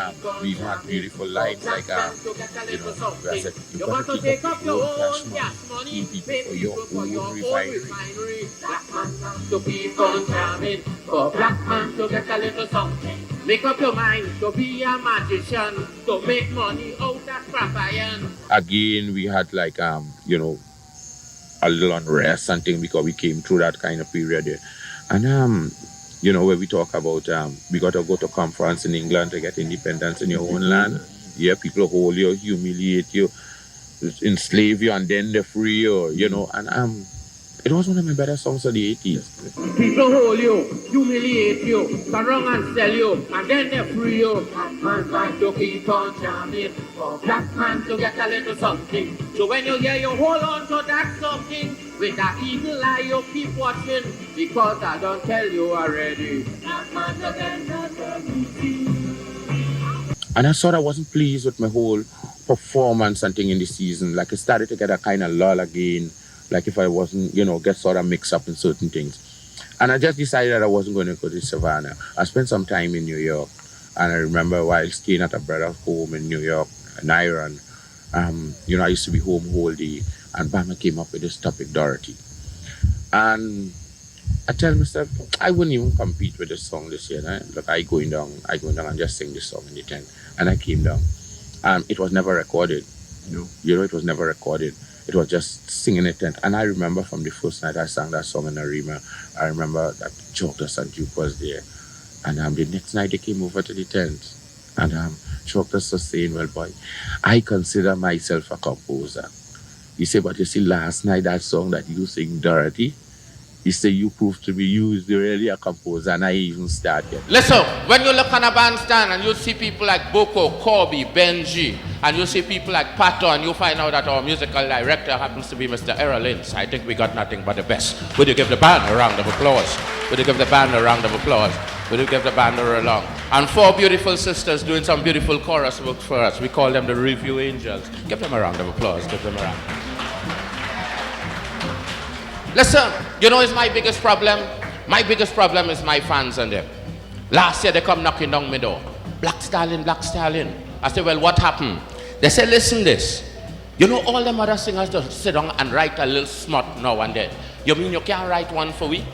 we had beautiful lines like, you know, where I said, you got to take up your own cash money, pay people for your own refinery. Black man to keep on jamming, for black man to get a little something. Make up your mind to be a magician, to make money out of scrap iron. Again, we had like, you know, a little unrest and things, because we came through that kind of period there. And, you know, where we talk about, we got to go to conference in England to get independence in your own land. Yeah, people hold you, humiliate you, enslave you, and then they free you, you know. And it was one of my better songs of the 80s. People hold you, humiliate you, turn around and sell you, and then they free you. Black man trying to keep on jamming, for black man to get a little something. So when you hear you hold on to that something, with that evil eye you keep watching, because I don't tell you already. Black man to get nothing easy. And I sort of wasn't pleased with my whole performance and thing in the season. Like, it started to get a kind of lull again. Like, if I wasn't, you know, get sort of mixed up in certain things. And I just decided that I wasn't going to go to Savannah. I spent some time in New York. And I remember while staying at a brother's home in New York, in Iron, you know, I used to be home whole day. And Bama came up with this topic, Dorothy. And I tell myself, I wouldn't even compete with this song this year. Right? Look, I going down and just sing this song in the tent. And I came down. It was never recorded. No. You know, it was never recorded. It was just singing it. And I remember from the first night I sang that song in Arima, I remember that Choctas and Duke was there. And the next night they came over to the tent. And Choctas was saying, well, boy, I consider myself a composer. He said, but you see, last night that song that you sing, Dorothy, he said, you proved to me you is really a composer, and I even started. Listen, when you look on a bandstand and you see people like Boko, Corby, Benji, and you see people like Pato, and you find out that our musical director happens to be Mr. Errol Lynch, I think we got nothing but the best. Would you give the band a round of applause? Would you give the band a round of applause? Would you give the band a round? And 4 beautiful sisters doing some beautiful chorus work for us. We call them the Review Angels. Give them a round of applause. Give them a round. Listen, you know, it's my biggest problem. My biggest problem is my fans and them. Last year they come knocking down my door. Black Stalin, Black Stalin. I said, well, what happened? They said, listen this. You know, all them other singers just sit down and write a little smut now and then. You mean you can't write one for we?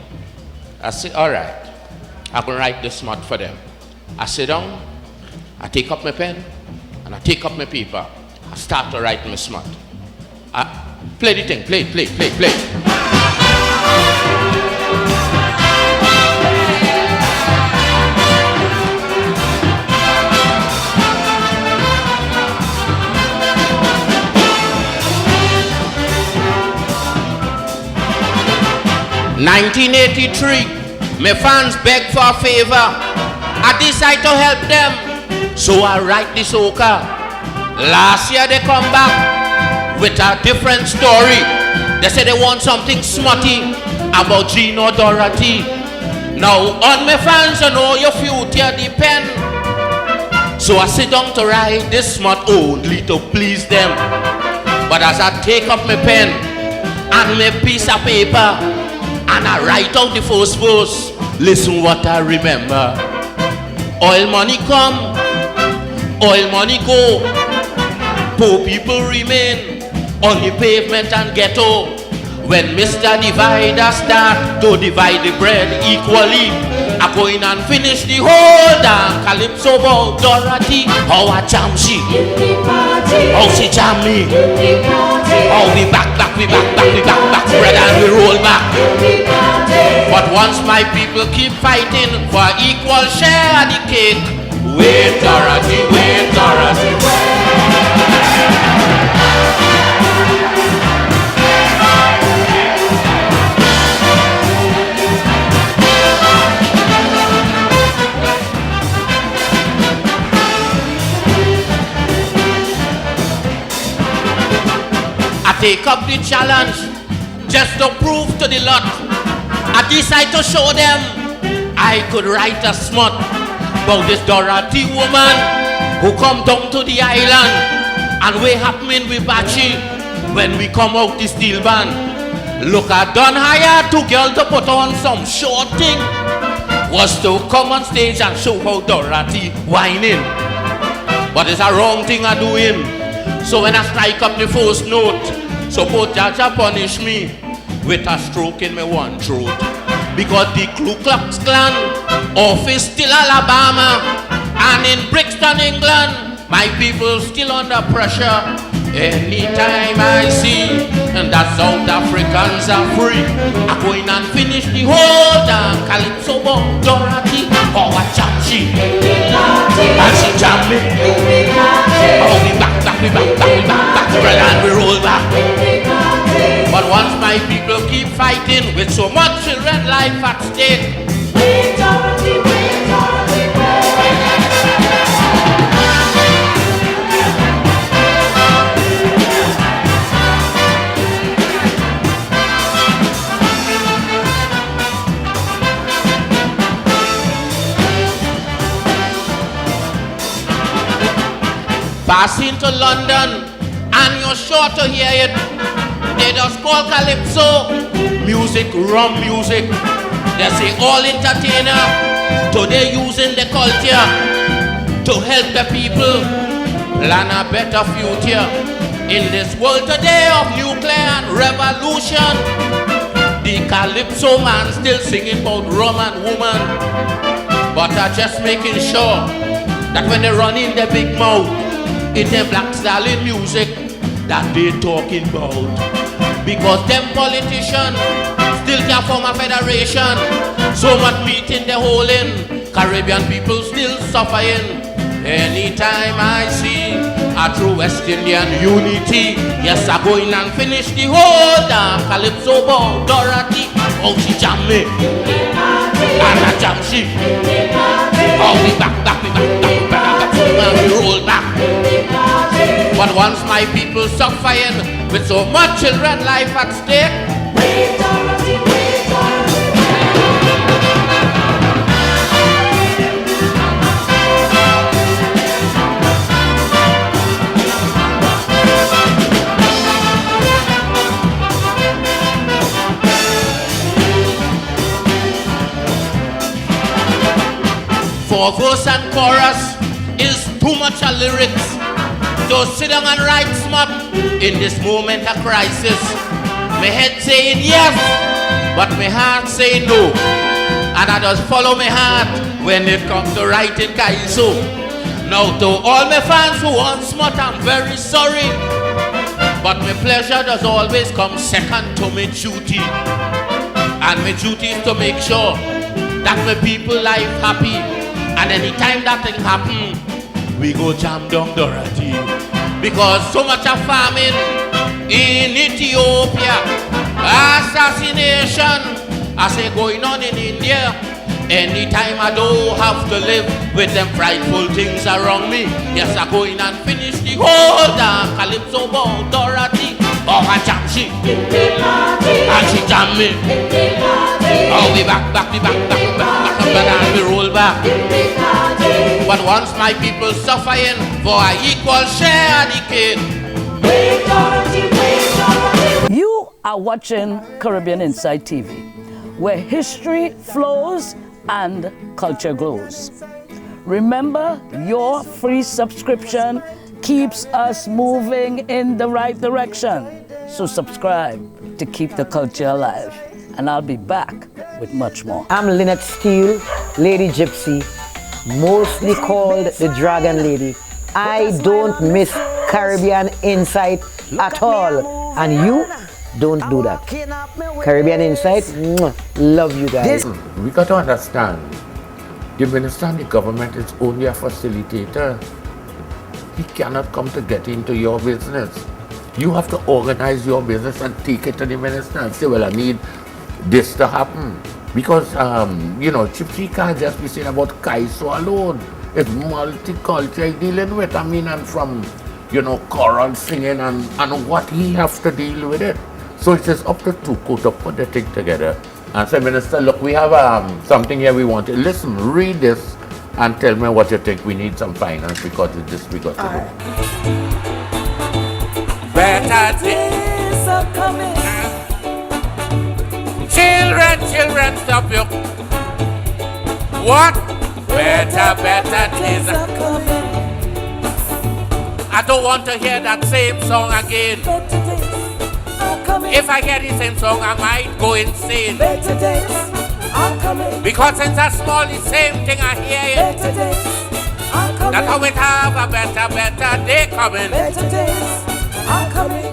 I said, all right. I'm going to write this smut for them. I sit down, I take up my pen, and I take up my paper. I start to write my smut. Play the thing, play. 1983, my fans begged for a favor. I decided to help them, so I write this soca. Last year they come back with a different story. They say they want something smutty about Gino Dorothy. Now on my fans, you know your future depend. So I sit down to write this smut only to please them. But as I take up my pen and my piece of paper and I write out the first verse, listen what I remember. Oil money come, oil money go. Poor people remain on the pavement and ghetto. When Mr. Divider start to divide the bread equally, I go in and finish the whole damn Calypso about Dorothy. How I jam she, how she jam me, how we back, bread and we roll back. But once my people keep fighting for equal share of the cake, wait Dorothy, wait. Take up the challenge just to prove to the lot. I decided to show them I could write a smut about this Dorothy woman who come down to the island and we happening with Bachi when we come out the steel band. Look, I done hire two girls to put on some short thing was to come on stage and show how Dorothy whining. But it's a wrong thing I doing. So when I strike up the first note, suppose Jaja punish me with a stroke in my one throat. Because the Ku Klux Klan office still Alabama, and in Brixton, England, my people still under pressure. Anytime I see and that South Africans are free, I go in and finish the whole damn Calypso about Dorothy. Oh, I jam she, and she jam me. Oh, we back, bread and we roll back. But once my people keep fighting with so much children life at stake, wait, Dorothy, wait, Dorothy, wait. Passing to London, and you're sure to hear it. They just call Calypso music, rum music. They say all entertainer today using the culture to help the people plan a better future. In this world today of nuclear and revolution, the Calypso man still singing about rum and woman. But I'm just making sure that when they run in the big mouth, it's the Black Stalin music that they talking about. Because them politicians still can't form a federation. So much meat in the hole in Caribbean people still suffering. Anytime I see a true West Indian unity, yes, I go in and finish the whole damn Calypso about Dorothy. Oh, she jam me, and I jam she. Oh, we back, and we roll back. But once my people suffering with so much children life at stake, wait, Dorothy, wait, Dorothy. For verse and chorus is too much of lyrics to sit down and write smart in this moment of crisis. My head saying yes, but my heart saying no. And I just follow my heart when it comes to writing Calypso. Now to all my fans who want smart, I'm very sorry. But my pleasure does always come second to my duty. And my duty is to make sure that my people life happy. And anytime that thing happen, we go jam down Dorothy. Because so much of famine in Ethiopia, assassination I say going on in India. Anytime I don't have to live with them frightful things around me. Yes, I go in and finish the whole damn Calypso about Dorothy. Oh, I jam she. And she jam me. Oh, we back, and we roll back. But once my people suffering for an equal share of the cake. You are watching Caribbean Inside TV, where history flows and culture grows. Remember, your free subscription keeps us moving in the right direction. So subscribe to keep the culture alive. And I'll be back with much more. I'm Lynette Steele, Lady Gypsy, mostly called the Dragon Lady. I don't miss Caribbean Insight at all. And you don't do that. Caribbean Insight, love you guys. We got to understand, the minister and the government is only a facilitator. He cannot come to get into your business. You have to organize your business and take it to the minister and say, well, I need this to happen. Because, Gypsy can't just be saying about Kaiso alone. It's multicultural dealing with, and from, choral singing and what he has to deal with it. So it is up to TUCO to put the thing together and say, Minister, look, we have something here we want to listen, read this and tell me what you think. We need some finance because of this we got to do. Better days are coming. Children, stop you. What? Better days are coming. I don't want to hear that same song again. If I hear the same song, I might go insane. Because it's a small, the same thing I hear it. That how it have a better day coming.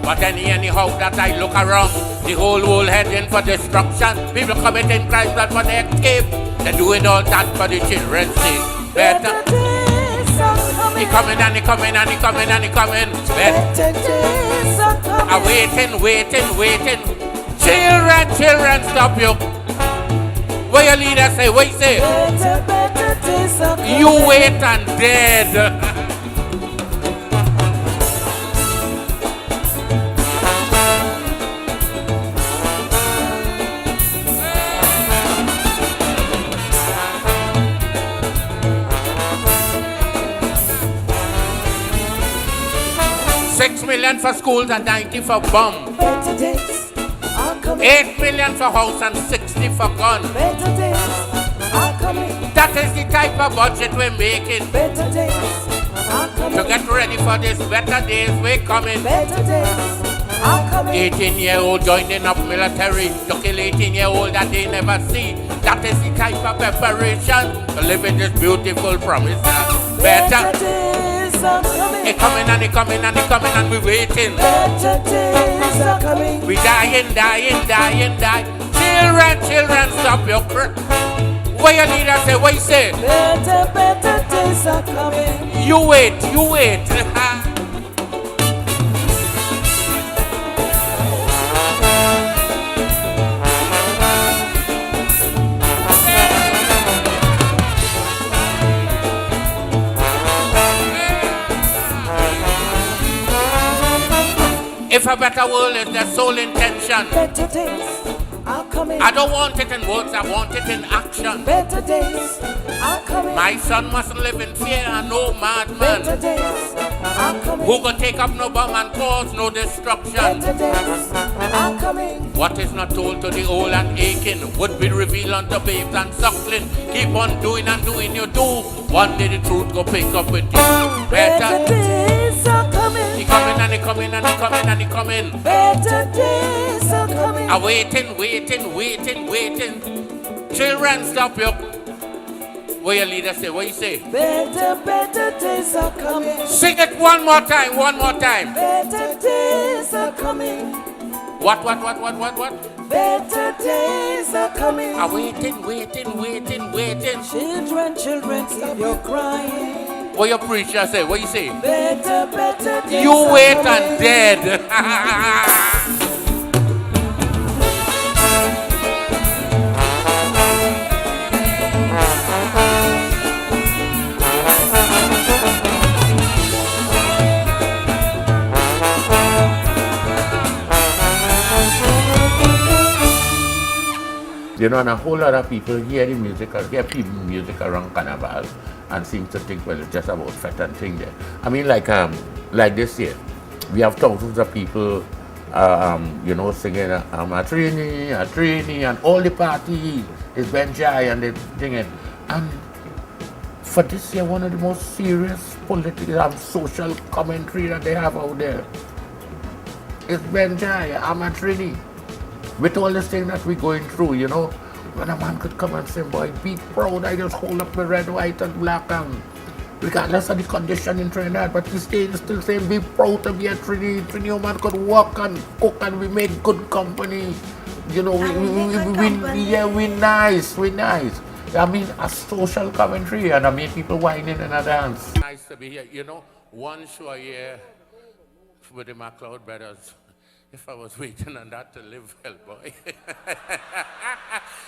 But anyhow that I look around, the whole world heading for destruction. People committing crimes that for their escape. They're doing all that for the children's sake. Better days are coming. He coming and he coming and he coming and he coming. Better days are coming. I'm waiting. Children, stop you. What your leader say? What you say? Better days are coming. You wait and dead. 6 million for schools and 90 for bomb. 8 million for house and 60 for gun. That is the type of budget we're making. To get ready for this better days we're coming. 18-year-old joining up military to kill 18-year-old that they never see. That is the type of preparation to live in this beautiful promise. Better days are coming. They coming and they coming and they coming and we waiting. Better days are coming. We dying. Children, stop your what your leader say? What you say? Better days are coming. You wait. If a better world is their sole intention, better days are coming. I don't want it in words, I want it in action. Better days are coming. My son mustn't live in fear and no madman. Better days are coming. Who can take up no bomb and cause no destruction. Better days are coming. What is not told to the old and aching would be revealed unto babes and suckling. Keep on doing and doing you do. One day the truth go pick up with you. Better days are coming. He coming and he coming and he coming and he coming. Better days are coming. I'm waiting. Children, stop you. What your leader say? What you say? Better days are coming. Sing it one more time. Better days are coming. What? Better days are coming. I'm waiting. Children, stop your crying. What your preacher say? What you say? Better days. You wait and dead. You know, and a whole lot of people hear the music, hear people music around Carnival and seem to think, well, it's just about fete and thing there. I mean, like this year, we have thousands of people, you know, singing a Trini, and all the party is Benjai and they singing. And for this year, one of the most serious political and social commentary that they have out there is Benjai, Trini. With all this thing that we're going through, you know, when a man could come and say, boy, be proud, I just hold up the red, white, and black, and regardless of the condition in Trinidad, but we still saying, be proud to be a Trini man could walk and cook, and we make good company. You know, we nice. I mean, a social commentary, and I mean, people whining in a dance. Nice to be here. You know, one show a year with the MacLeod brothers. If I was waiting on that to live well, boy.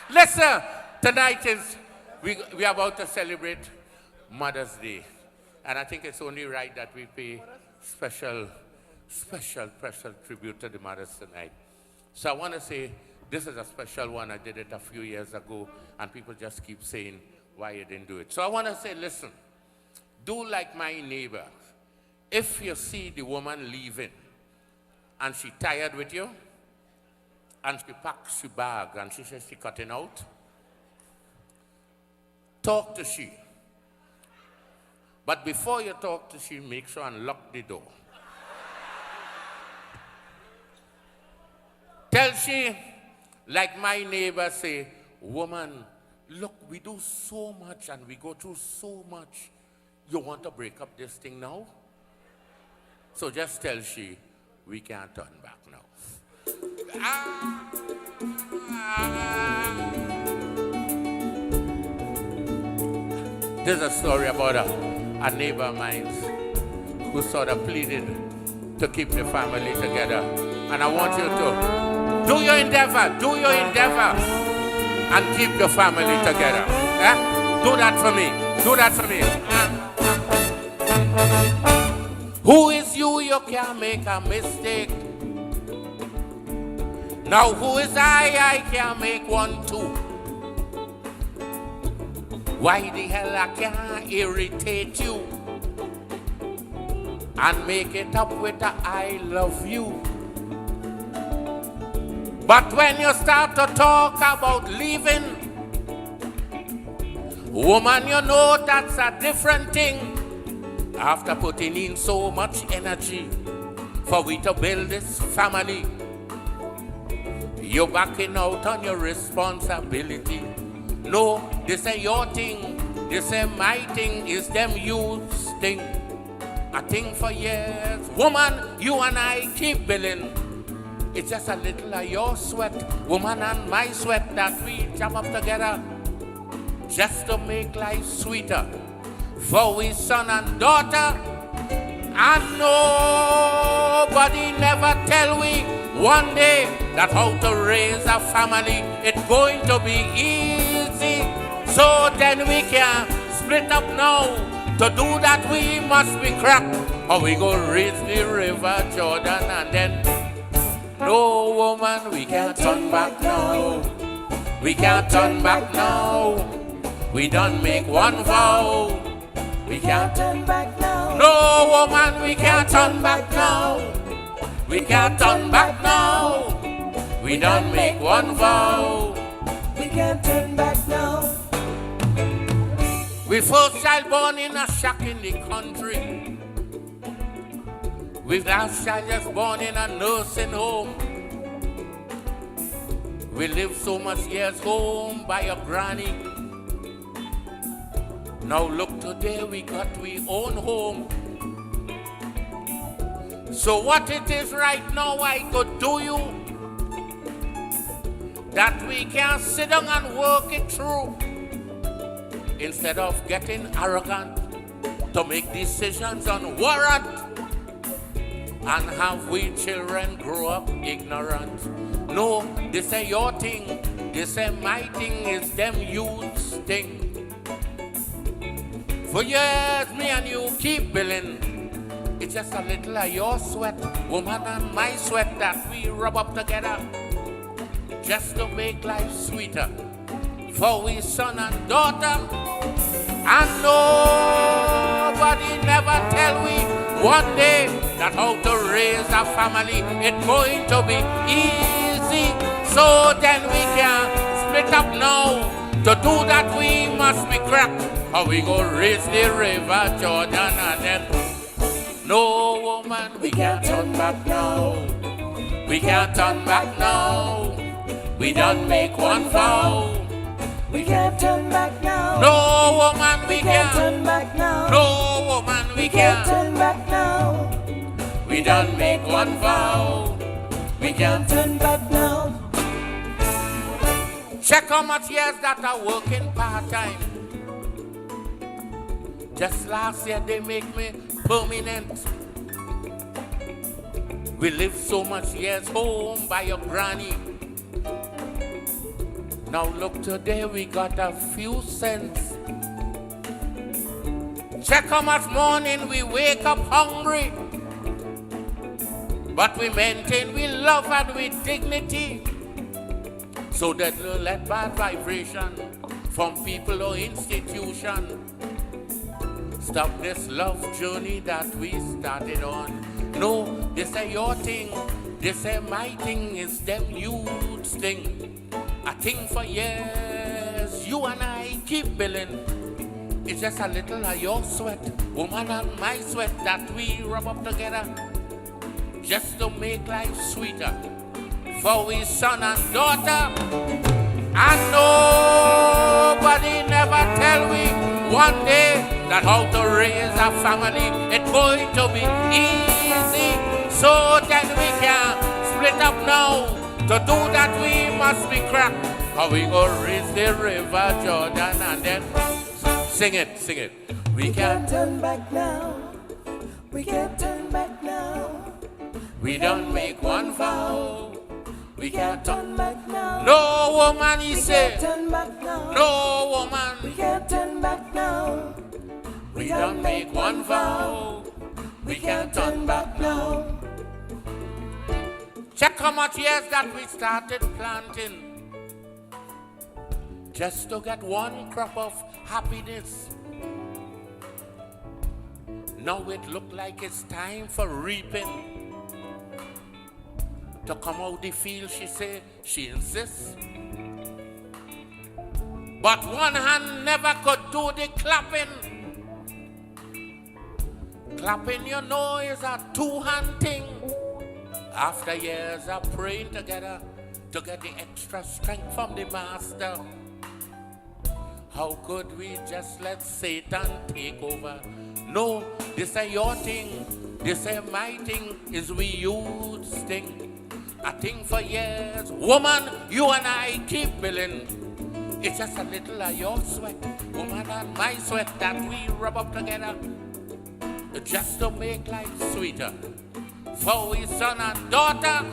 Listen, tonight is, we are about to celebrate Mother's Day. And I think it's only right that we pay special tribute to the mothers tonight. So I want to say, this is a special one. I did it a few years ago, and people just keep saying why you didn't do it. So I want to say, listen, do like my neighbor. If you see the woman leaving, and she tired with you, and she packs her bag, and she says she cutting out, talk to she. But before you talk to she, make sure and lock the door. Tell she, like my neighbor say, woman, look, we do so much and we go through so much. You want to break up this thing now? So just tell she, we can't turn back now. There's a story about a neighbor of mine who sort of pleaded to keep the family together. And I want you to do your endeavor, and keep your family together. Do that for me. Who is you? You can't make a mistake. Now who is I can't make one too. Why the hell I can't irritate you and make it up with a I love you? But when you start to talk about leaving, woman, you know that's a different thing. After putting in so much energy for we to build this family, you're backing out on your responsibility. No, this ain't your thing, this ain't my thing, it's them youth's thing. A thing for years. Woman, you and I keep billing. It's just a little of your sweat, woman, and my sweat that we jam up together just to make life sweeter for we son and daughter. And nobody never tell we one day that how to raise a family, it's going to be easy. So then we can split up now. To do that we must be cracked, or we go raise the river Jordan, and then no, woman, we can't turn back now. We can't turn back now. We done make one vow. We can't turn back now. No, woman, we can't turn back now. We can't turn back now. We done make one vow. We can't turn back now. We first child born in a shack in the country. We last child just born in a nursing home. We lived so much years home by a granny. Now look, today we got we own home. So what it is right now I could do you, that we can sit down and work it through, instead of getting arrogant to make decisions on warrant and have we children grow up ignorant. No, this ain't your thing, this ain't my thing, it's them youth's thing. For years, me and you keep billing. It's just a little of your sweat, woman, and my sweat that we rub up together just to make life sweeter for we son and daughter. And nobody never tell we one day that how to raise a family, it's going to be easy. So then we can split up now. To do that we must be cracked. How we go raise the river Jordan and then no woman, we can't turn back now. We can't turn back now. We don't make one vow. We can't turn back now. No woman, we can't turn back now. No woman, we can't turn back now. We don't make one vow. We can't turn back now. Check how much years that are working part-time. Just last year they make me permanent. We live so much years home by your granny. Now look, today we got a few cents. Check how much morning we wake up hungry. But we maintain with love and with dignity. So that we'll let bad vibration from people or institution stop this love journey that we started on. No, this ain't your thing, this ain't my thing, it's them youths thing. A thing for years, you and I keep billing. It's just a little of your sweat, woman, and my sweat that we rub up together just to make life sweeter for we son and daughter. And nobody never tell we one day that how to raise a family, it's going to be easy. So then we can split up now. To do that we must be cracked. How we go raise the river Jordan and then sing it, sing it. We can't turn back now. We can't turn back now. We don't make one vow. We can't turn back now. No woman, he said. Turn back now. No woman. We can't turn back now. We don't make one vow. We can't turn back now. Check how much years that we started planting just to get one crop of happiness. Now it look like it's time for reaping. To come out the field, she say, she insists. But one hand never could do the clapping. Clapping, you know, is a two-hand thing. After years of praying together to get the extra strength from the master, how could we just let Satan take over? No, this ain't your thing, this ain't my thing, it's we youth's thing. A thing for years, woman, you and I keep billing. It's just a little of your sweat, woman, and my sweat that we rub up together just to make life sweeter for we son and daughter.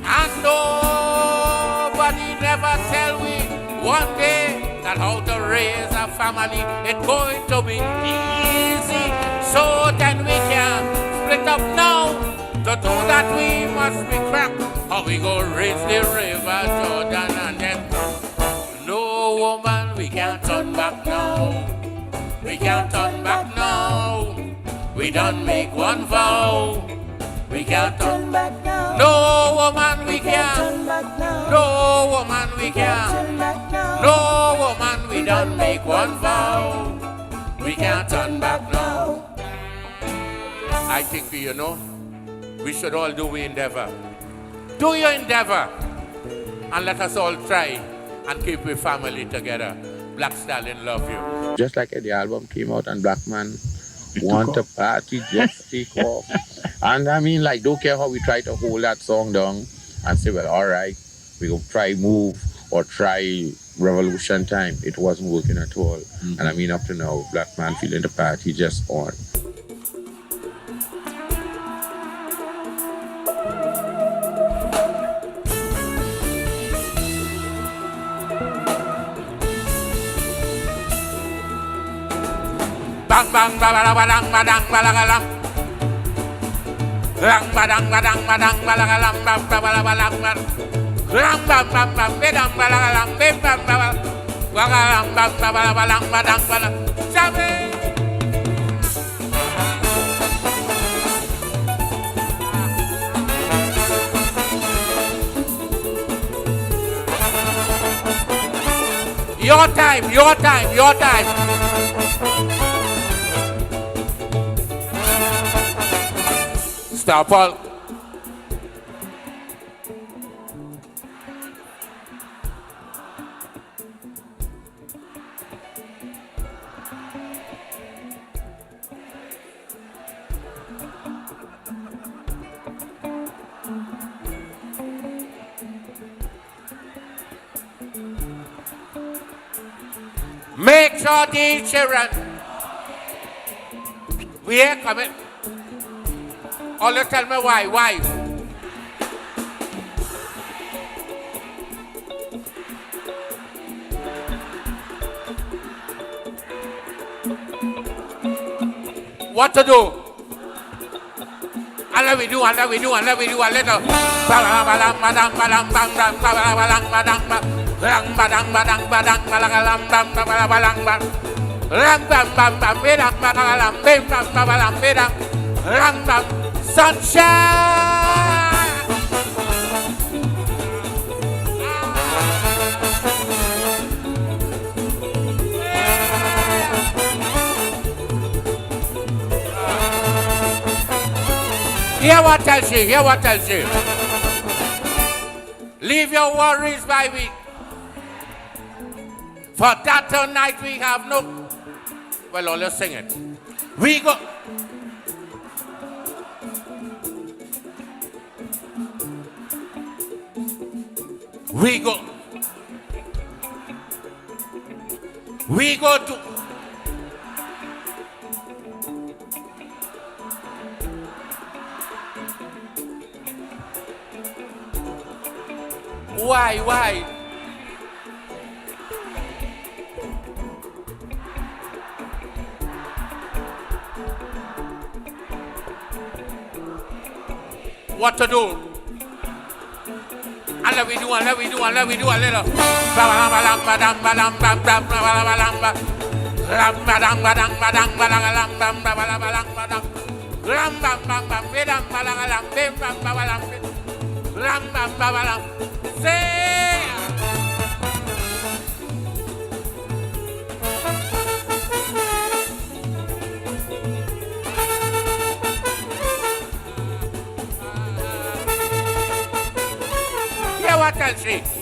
And nobody never tell we one day that how to raise a family, it's going to be easy. So then we can split up now. To do that we must be cracked. How we go raise the river Jordan and then no woman, we can't turn back now. We can't turn back now. We don't make one vow. We can't turn back now. No woman, we can't turn back now. No woman, we can't turn back now. No woman, we don't make one vow. We can't turn back now. I think, you know, we should all do we endeavor. Do your endeavor. And let us all try and keep our family together. Black Stalin, love you. Just like the album came out and Black Man want to party, just take off. And I mean, like, don't care how we try to hold that song down and say, well, all right, we go try Move or try Revolution Time. It wasn't working at all. And I mean, up to now, Black Man feeling the party just on. Bang bang badang badang badang balagalam. Bang badang badang badang balagalam bang badang badang. Ram bam bam bam bedam balalam bam bam bam. Wagalam bam balam badam balam. Jabe. Your time, your time, your time. Stop all. Make sure these children, we ain't coming. All you tell me why? What to do? And let we do a little. Bang badang badang badang balalam bam balang bam ram bam bam bam bedang balalam bam bam balang bedang ram bam sunshine. Hear what tells you. Leave your worries by me. For that tonight we have no. Well, let's sing it. We go. To. Why? What to do? And let we do a little.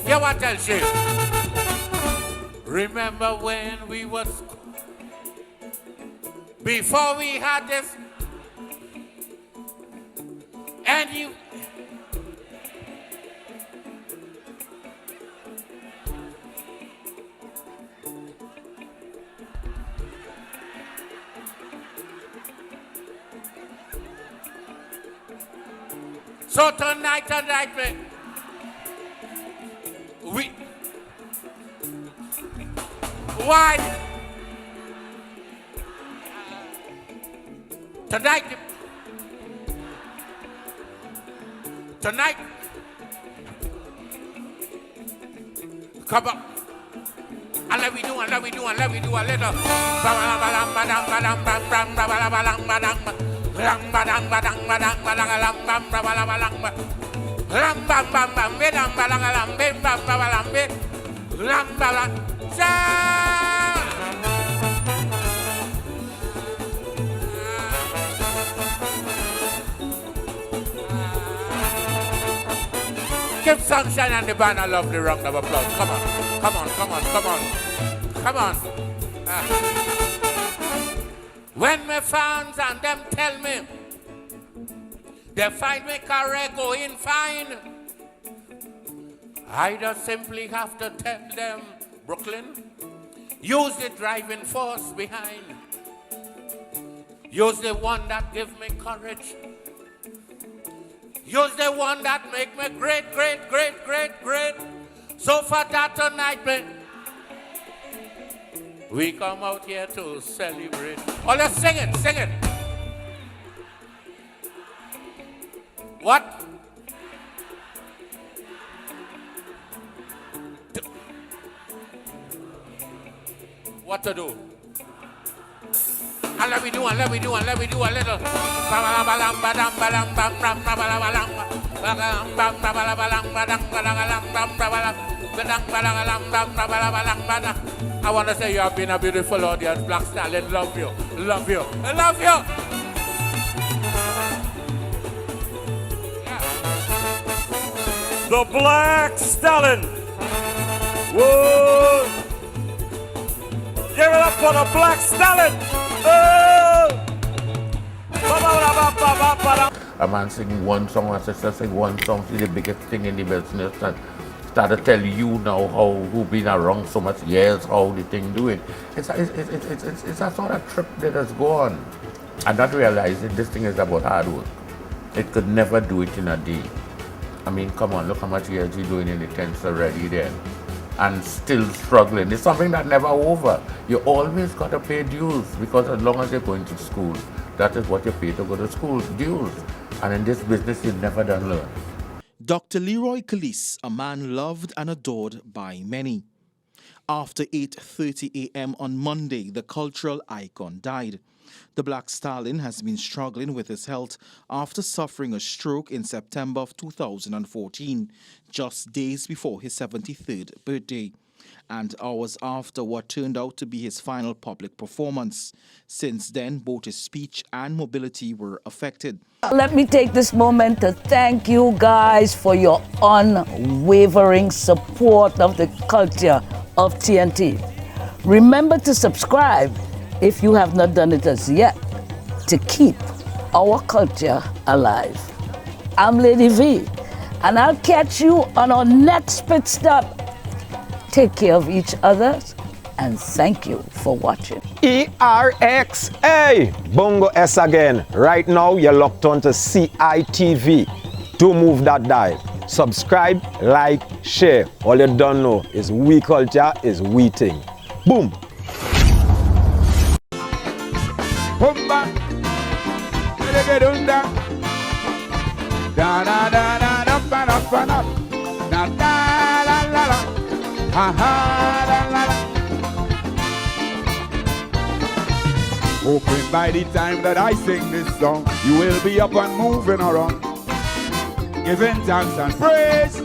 Hear what tells you. Remember when we was before we had this, and you. So tonight, man. Why? Tonight. Come on. And let we do a little. Give Sunshine and the band a lovely round of applause. Come on. When my fans and them tell me they find me career going fine, I just simply have to tell them, Brooklyn, use the driving force behind. Use the one that give me courage. Use the one that make me great. So for that tonight, man, we come out here to celebrate. Oh, let's sing it. What? what to do. And let me do a little. I want to say you have been a beautiful audience. Black Stalin, love you. Love you. I love you. The Black Stalin. Whoa! Give it up for the Black Stalin. A man singing one song, a sister sing one song, is the biggest thing in the business. And start to tell you now how who been around so much years, how the thing doing. It's a sort of trip that has gone. And not realizing this thing is about hard work. It could never do it in a day. I mean, come on, look how much years you're doing in the tents already there. And still struggling. It's something that never over. You always got to pay dues because as long as you're going to school, that is what you pay to go to school, dues. And in this business, you never done learn. Dr. Leroy Calliste, a man loved and adored by many. After 8:30 a.m. on Monday, the cultural icon died. The Black Stalin has been struggling with his health after suffering a stroke in September of 2014, just days before his 73rd birthday, and hours after what turned out to be his final public performance. Since then, both his speech and mobility were affected. Let me take this moment to thank you guys for your unwavering support of the culture of TNT. Remember to subscribe if you have not done it as yet, to keep our culture alive. I'm Lady V, and I'll catch you on our next pit stop. Take care of each other, and thank you for watching. ERXA, Bongo S again. Right now, you're locked on to CITV. Don't move that dial. Subscribe, like, share. All you don't know is we culture is we thing. Boom. Humba, get under. Da da da da da da da da da da la la la, ha ha la la la. Hoping by the time that I sing this song, you will be up and moving around, giving thanks and praise,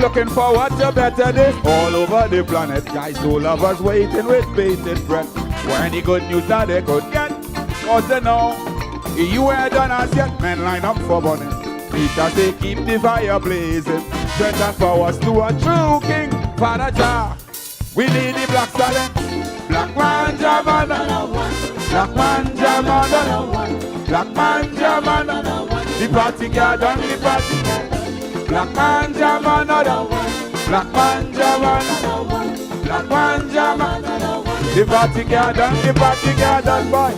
looking forward to better days all over the planet. Guys, all of us waiting with bated breath for any good news that they could get. Cause they know you ain't done as yet. Men line up for burning. Peter say keep the fire blazing. Strength and powers to a true king. Father Jah, we need the Black Stalin. Black man German. Black man German. Black man German. The party got done, the party. Black man German. Black man German. Black man German. The party got done, boy.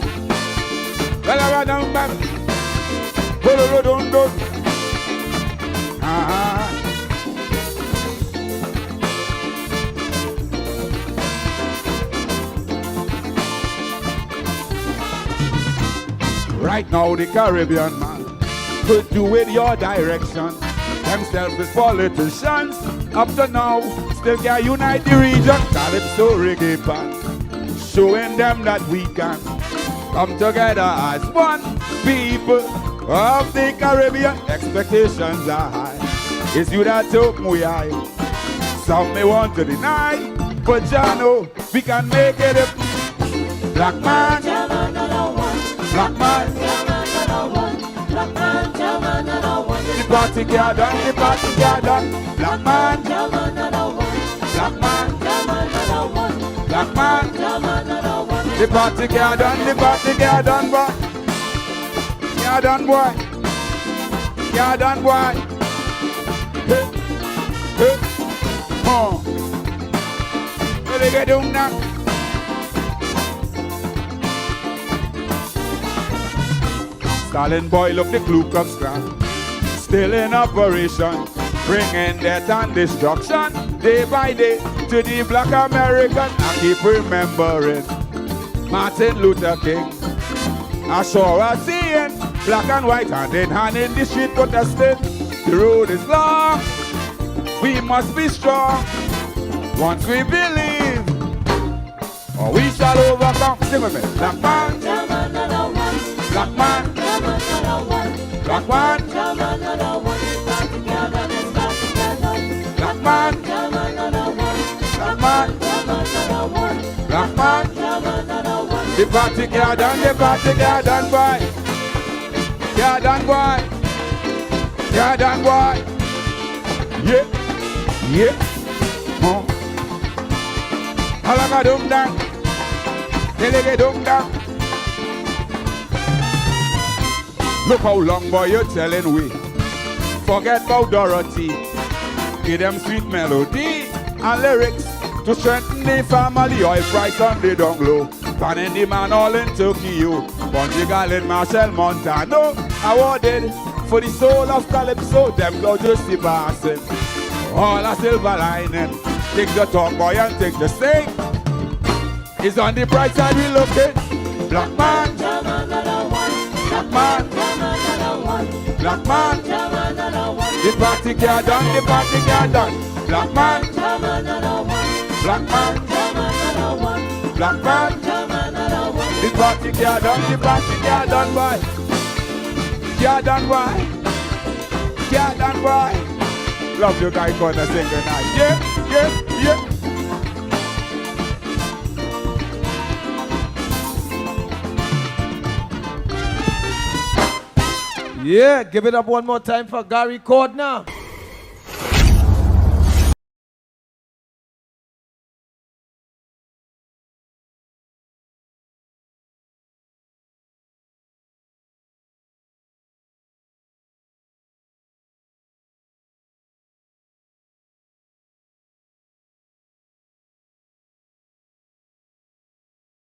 Right now the Caribbean man could do with your direction. Them selfish politicians up to now still can't unite the region. Calypso reggae band showing them that we can come together as one people of the Caribbean. Expectations are high. It's you that took me high. Some may want to deny, but you know we can make it. Black man, black man, the party got done, the party got done. Black man, black man, black man, the party got done, boy. Got done, boy. Got done, boy. Hey, hey, where they get down now? Stalin boy, look the Ku Klux Klan, still in operation, bringing death and destruction day by day to the Black American. I keep remembering Martin Luther King. I saw us seeing black and white hand in hand in the street protesting. The road is long, we must be strong. Once we believe, or Sing with me. Black man. Black man. Black man. Black man. Black man. Black man. The party get done, boy. Get done, boy. Get done, boy. Yeah. Yeah. Huh. Alaga dum dang. Delege dum dang. Look how long, boy, you're telling we. Forget about Dorothy. Give them sweet melody and lyrics to strengthen the family. Oil price on the down low. Panning the man all in Tokyo. Conjugal in Marcel Montano. Awarded for the soul of Calypso. Them go to see passing. All a silver lining. Take the talk, boy, and take the sting. It's on the bright side we looking. Black man. Black man. Black man. The party get done, the party get done. Black man. Black man. Black man. The party get done, boy. Get done, boy. Get done, boy. Love you guys gonna sing tonight. Yeah, yeah, yeah. Yeah, give it up one more time for Gary Cordner.